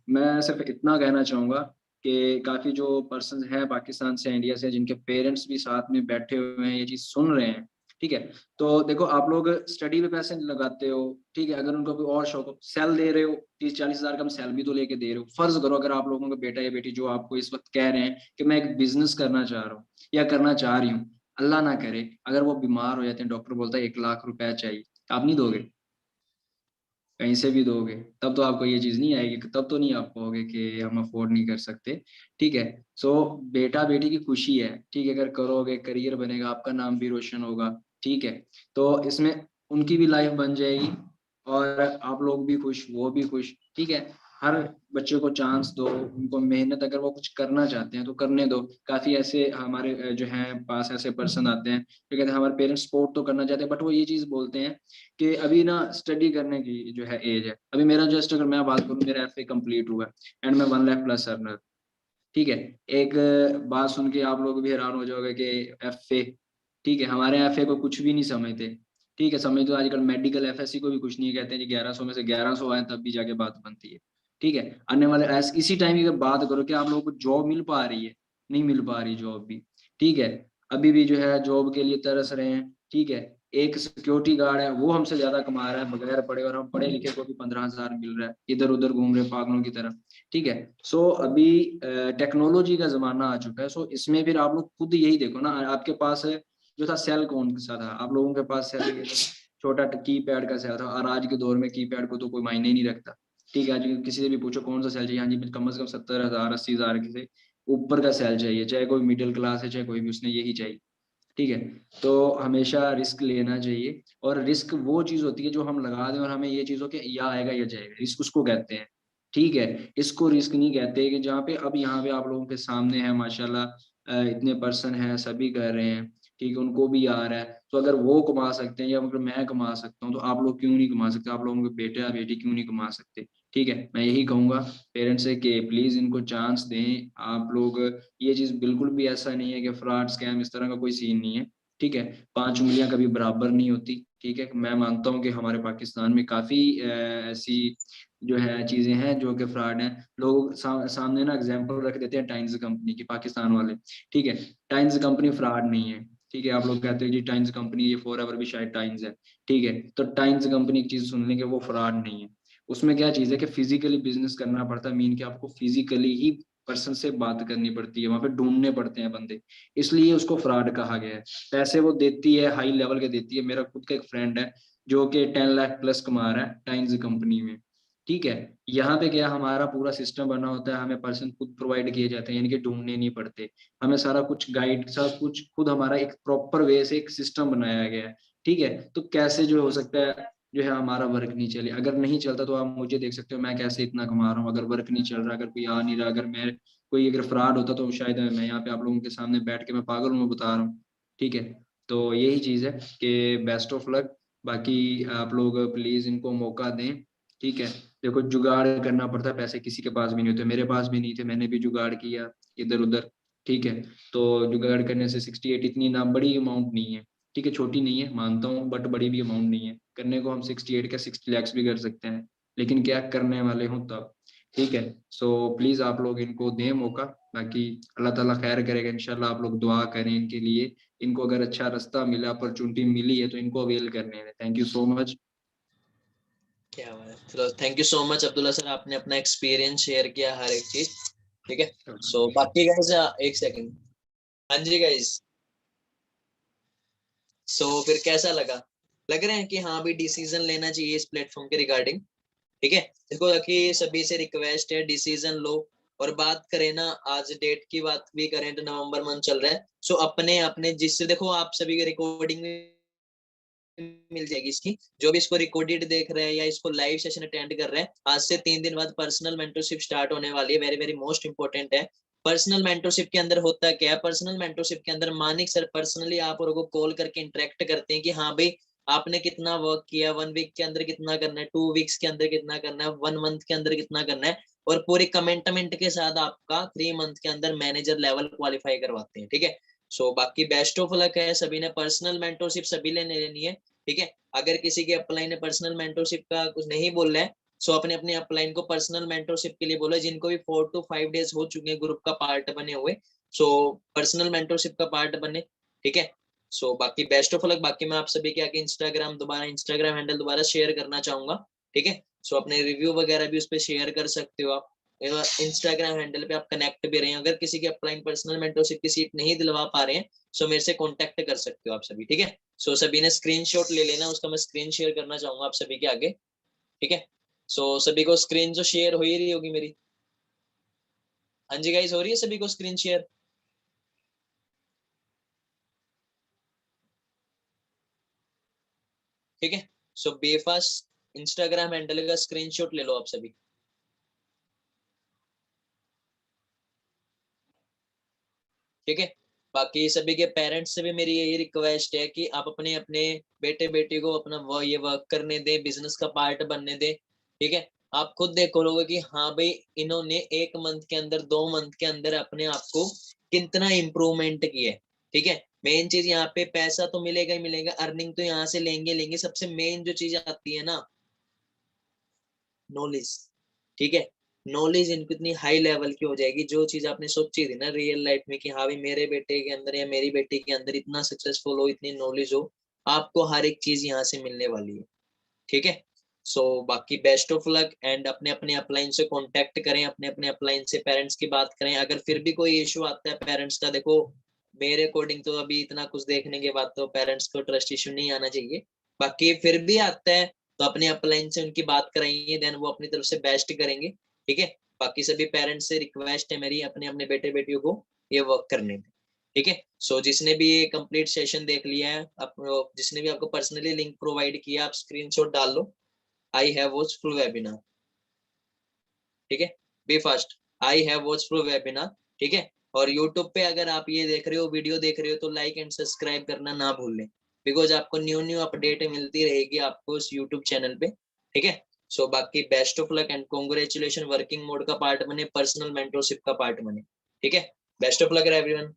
मैं सिर्फ इतना कहना चाहूंगा कि काफी जो पर्सन हैं पाकिस्तान से, इंडिया से, जिनके पेरेंट्स भी साथ में बैठे हुए हैं, ये चीज सुन रहे हैं, ठीक है। तो देखो आप लोग स्टडी पे पैसे लगाते हो, ठीक है, अगर उनको कोई और शौक हो, सेल दे रहे हो, 30-40 हजार का हम सेल भी तो लेके दे रहे हो। फर्ज करो अगर आप लोगों का बेटा या बेटी जो आपको इस वक्त कह रहे हैं कि मैं एक बिजनेस करना चाह रहा हूँ या करना चाह रही हूँ, अल्लाह ना करे अगर वो बीमार हो जाते हैं, डॉक्टर बोलता है 1 लाख रुपया चाहिए, आप नहीं दोगे? कहीं से भी दोगे, तब तो आपको ये चीज नहीं आएगी, तब तो नहीं आप कहोगे कि हम अफोर्ड नहीं कर सकते, ठीक है। सो बेटा बेटी की खुशी है, ठीक है, अगर करोगे करियर बनेगा, आपका नाम भी रोशन होगा, ठीक है। तो इसमें उनकी भी लाइफ बन जाएगी, और आप लोग भी खुश, वो भी खुश, ठीक है। हर बच्चे को चांस दो, उनको मेहनत, अगर वो कुछ करना चाहते हैं तो करने दो। काफी ऐसे हमारे जो हैं पास ऐसे पर्सन आते हैं जो कहते हैं हमारे पेरेंट्स सपोर्ट तो करना चाहते हैं, बट वो ये चीज बोलते हैं कि अभी ना स्टडी करने की जो है एज है। अभी मेरा जस्ट अगर मैं बात करूँ, मेरा FA कंप्लीट हुआ है एंड मैं 1 लाख प्लस अर्नर, ठीक है। एक बात सुन के आप लोग भी हैरान हो जाओगे कि FA, ठीक है, हमारे यहाँ FA को कुछ भी नहीं समझते, ठीक है। समझ तो आजकल मेडिकल FSC को भी कुछ नहीं कहते हैं जी, 1100 में से 1100 आए तब भी जाके बात बनती है, ठीक है। आने वाले इसी टाइम की अगर बात करो कि आप लोगों को जॉब मिल पा रही है, नहीं मिल पा रही जॉब भी, ठीक है। अभी भी जो है जॉब के लिए तरस रहे हैं, ठीक है। एक सिक्योरिटी गार्ड है, वो हमसे ज्यादा कमा रहा है बगैर पढ़े, और हम पढ़े लिखे को भी 15,000 मिल रहा है, इधर उधर घूम रहे पागलों की तरह, ठीक है। सो अभी टेक्नोलॉजी का जमाना आ चुका है। सो इसमें फिर आप लोग खुद यही देखो ना, आपके पास है जो था सेल कौन सा था, आप लोगों के पास सेल छोटा कीपैड का सेल था, और आज के दौर में कीपैड को तो कोई मायने ही नहीं रखता। ठीक है, आज किसी से भी पूछो कौन सा सेल चाहिए, हाँ जी कम से कम 70,000 80,000 से ऊपर का सेल चाहिए, चाहे कोई मिडिल क्लास है चाहे कोई भी, उसने यही चाहिए। ठीक है, तो हमेशा रिस्क लेना चाहिए, और रिस्क वो चीज होती है जो हम लगा दें और हमें ये चीज हो कि या आएगा या जाएगा, रिस्क उसको कहते हैं। ठीक है, इसको रिस्क नहीं कहते कि जहाँ पे अब यहाँ पे आप लोगों के सामने है माशाल्लाह, इतने पर्सन हैं सभी कर रहे हैं, ठीक है, उनको भी आ रहा है, तो अगर वो कमा सकते हैं या अगर मैं कमा सकता हूँ तो आप लोग क्यों नहीं कमा सकते, आप लोगों के बेटे या बेटी क्यों नहीं कमा सकते। ठीक है, मैं यही कहूंगा पेरेंट्स से कि प्लीज इनको चांस दें आप लोग। ये चीज बिल्कुल भी ऐसा नहीं है कि फ्रॉड स्कैम इस तरह का कोई सीन नहीं है। ठीक है, 5 उंगलियां कभी बराबर नहीं होती। ठीक है, मैं मानता हूँ कि हमारे पाकिस्तान में काफी ऐसी जो है चीजें हैं जो कि फ्रॉड हैं। लोग सामने ना एग्जांपल रख देते हैं टाइम्स कंपनी की, पाकिस्तान वाले। ठीक है, टाइम्स कंपनी फ्रॉड नहीं है। ठीक है, आप लोग कहते हैं जी टाइम्स कंपनी, ये फॉरएवर भी शायद टाइम्स है। ठीक है, तो टाइम्स कंपनी की चीज सुन लेंगे, वो फ्रॉड नहीं है। उसमें क्या चीज है कि फिजिकली बिजनेस करना पड़ता है, मीन कि आपको फिजिकली ही पर्सन से बात करनी पड़ती है, वहां पे ढूंढने पड़ते हैं बंदे, इसलिए उसको फ्रॉड कहा गया है। पैसे वो देती है, हाई लेवल के देती है। मेरा खुद का एक फ्रेंड है जो कि 10 लाख प्लस कमा रहा है टाइम्स कंपनी में। ठीक है, यहाँ पे क्या हमारा पूरा सिस्टम बना होता है, हमें पर्सन खुद प्रोवाइड किए जाते हैं, यानी कि ढूंढने नहीं पड़ते, हमें सारा कुछ गाइड सब कुछ खुद, हमारा एक प्रॉपर वे से एक सिस्टम बनाया गया है। ठीक है, तो कैसे जो हो सकता है जो है हमारा वर्क नहीं चले, अगर नहीं चलता तो आप मुझे देख सकते हो मैं कैसे इतना कमा रहा हूँ, अगर वर्क नहीं चल रहा, अगर कोई आ नहीं रहा, अगर मैं कोई अगर फ्रॉड होता तो शायद मैं यहाँ पे आप लोगों के सामने बैठ के मैं पागल हूँ मैं बता रहा हूँ। ठीक है, तो यही चीज है कि बेस्ट ऑफ लक, बाकी आप लोग प्लीज इनको मौका दें। ठीक है, देखो जुगाड़ करना पड़ता है, पैसे किसी के पास भी नहीं होते, मेरे पास भी नहीं थे, मैंने भी जुगाड़ किया इधर उधर। ठीक है, तो जुगाड़ करने से 68 इतनी ना बड़ी अमाउंट नहीं है। ठीक है, छोटी नहीं है मानता हूँ, बट बड़ी भी अमाउंट नहीं है, करने को हम 68 का 60 लैक्स भी कर सकते हैं, लेकिन क्या करने वाले हों तब। ठीक है, सो प्लीज आप लोग इनको दें मौका, बाकी अल्लाह ताला खैर करेगा इंशाल्लाह। आप लोग दुआ करें इनके लिए, इनको अगर अच्छा रास्ता मिला, अपॉर्चुनिटी मिली है तो इनको अवेल करने हैं। Thank you so much. क्या बात है, चलो thank you so much Abdullah sir, आपने अपना एक्सपीरियंस शेयर किया हर एक चीज। ठीक है, सो बाकी गाइस एक सेकंड, हाँ जी गाइस, सो फिर कैसा लगा, लग रहा है कि हाँ भी डिसीजन लेना चाहिए इस प्लेटफॉर्म के रिगार्डिंग। ठीक है, देखो कि सभी से रिक्वेस्ट है डिसीजन लो। और बात करें ना, आज डेट की बात भी करें तो नवंबर मंथ चल रहा है, सो अपने अपने जिससे देखो आप सभी की रिकॉर्डिंग मिल जाएगी इसकी, जो भी इसको रिकॉर्डेड देख रहे हैं या इसको लाइव सेशन अटेंड कर रहे हैं, आज से 3 दिन बाद पर्सनल मेंटरशिप स्टार्ट होने वाली है, वेरी वेरी मोस्ट इंपॉर्टेंट है। पर्सनल मेंटरशिप के अंदर होता क्या है, पर्सनल मेंटरशिप के अंदर मानिक सर पर्सनली आप लोगों को कॉल करके इंटरेक्ट करते हैं कि हाँ भाई आपने कितना वर्क किया, 1 वीक के अंदर कितना करना है, 2 वीक्स के अंदर कितना करना है, 1 मंथ के अंदर कितना करना है, और पूरी कमेंटमेंट के साथ आपका 3 मंथ के अंदर मैनेजर लेवल क्वालिफाई करवाते हैं। ठीक है, सो बाकी बेस्ट ऑफ लक है, सभी ने पर्सनल मेंटरशिप सभी लेने लेनी है। ठीक है, अगर किसी के अपलाइन ने पर्सनल मेंटरशिप का कुछ नहीं बोल रहा है, सो अपने अपने अपलाइन को पर्सनल मेंटरशिप के लिए बोलो, जिनको भी 4 to 5 डेज हो चुके हैं ग्रुप का पार्ट बने हुए, सो पर्सनल मेंटरशिप का पार्ट बने। ठीक है, सो बाकी बेस्ट ऑफ लक, बाकी मैं आप सभी के आगे इंस्टाग्राम हैंडल दोबारा शेयर करना चाहूंगा। ठीक है, सो अपने रिव्यू वगैरह भी उस पर शेयर कर सकते हो आप, इंस्टाग्राम हैंडल पे आप कनेक्ट भी रहे हैं। अगर किसी के अपलाइन पर्सनल मेंटरशिप की सीट नहीं दिलवा पा रहे हैं, सो मेरे से कांटेक्ट कर सकते हो आप सभी। ठीक है, सो सभी ने स्क्रीनशॉट ले लेना, उसका मैं स्क्रीन शेयर करना चाहूंगा आप सभी के आगे। ठीक है, सो सभी को स्क्रीन जो शेयर हो ही रही होगी मेरी, हाँ जी गाइस, हो रही है सभी को स्क्रीन शेयर। ठीक है, सो बेफास्ट इंस्टाग्राम हैंडल का स्क्रीनशॉट ले लो आप सभी। ठीक है, बाकी सभी के पेरेंट्स से भी मेरी यही रिक्वेस्ट है कि आप अपने अपने बेटे बेटी को अपना ये वर्क करने दें, बिजनेस का पार्ट बनने दें। ठीक है, आप खुद देखो लोगे कि हाँ भाई इन्होंने 1 मंथ के अंदर 2 मंथ के अंदर अपने आप को कितना इम्प्रूवमेंट किया है। ठीक है, मेन चीज यहाँ पे पैसा तो मिलेगा ही मिलेगा, अर्निंग तो यहाँ से लेंगे लेंगे, सबसे मेन जो चीज आती है ना, नॉलेज। ठीक है, नॉलेज इनको इतनी हाई लेवल की हो जाएगी, जो चीज आपने सोची थी ना रियल लाइफ में कि हाँ भाई मेरे बेटे के अंदर या मेरी बेटी के अंदर इतना सक्सेसफुल हो, इतनी नॉलेज हो, आपको हर एक चीज यहाँ से मिलने वाली है। ठीक है, सो बाकी बेस्ट ऑफ लक, एंड अपने अपने अपलाइन से कांटेक्ट करें, अपने अपने अपलाइन से पेरेंट्स की बात करें। अगर फिर भी कोई इशू आता है पेरेंट्स का, देखो मेरे अकॉर्डिंग तो अभी इतना कुछ देखने के बाद तो पेरेंट्स को ट्रस्ट इशू नहीं आना चाहिए। बाकी फिर भी आता है तो अपने अपलाइन से उनकी बात कराइए, देन वो अपनी तरफ से बेस्ट करेंगे, ठीक है। बाकी सभी पेरेंट्स से रिक्वेस्ट है मेरी, अपने अपने बेटे बेटियों को ये वर्क करने दें, ठीक है। सो जिसने भी ये कंप्लीट सेशन देख लिया है, जिसने भी आपको पर्सनली लिंक प्रोवाइड किया, आप स्क्रीनशॉट डाल लो, I have watched full webinar, ठीक है। Be fast, I have watched full webinar, ठीक है। और YouTube पे अगर आप ये देख रहे हो, वीडियो देख रहे हो, तो लाइक एंड सब्सक्राइब करना ना भूलें, बिकॉज आपको न्यू अपडेट मिलती रहेगी आपको इस YouTube चैनल पे, ठीक है। सो बाकी best of luck and congratulation, working mode का पार्ट बने, पर्सनल मेंटरशिप का पार्ट बने, ठीक है। Best of luck everyone.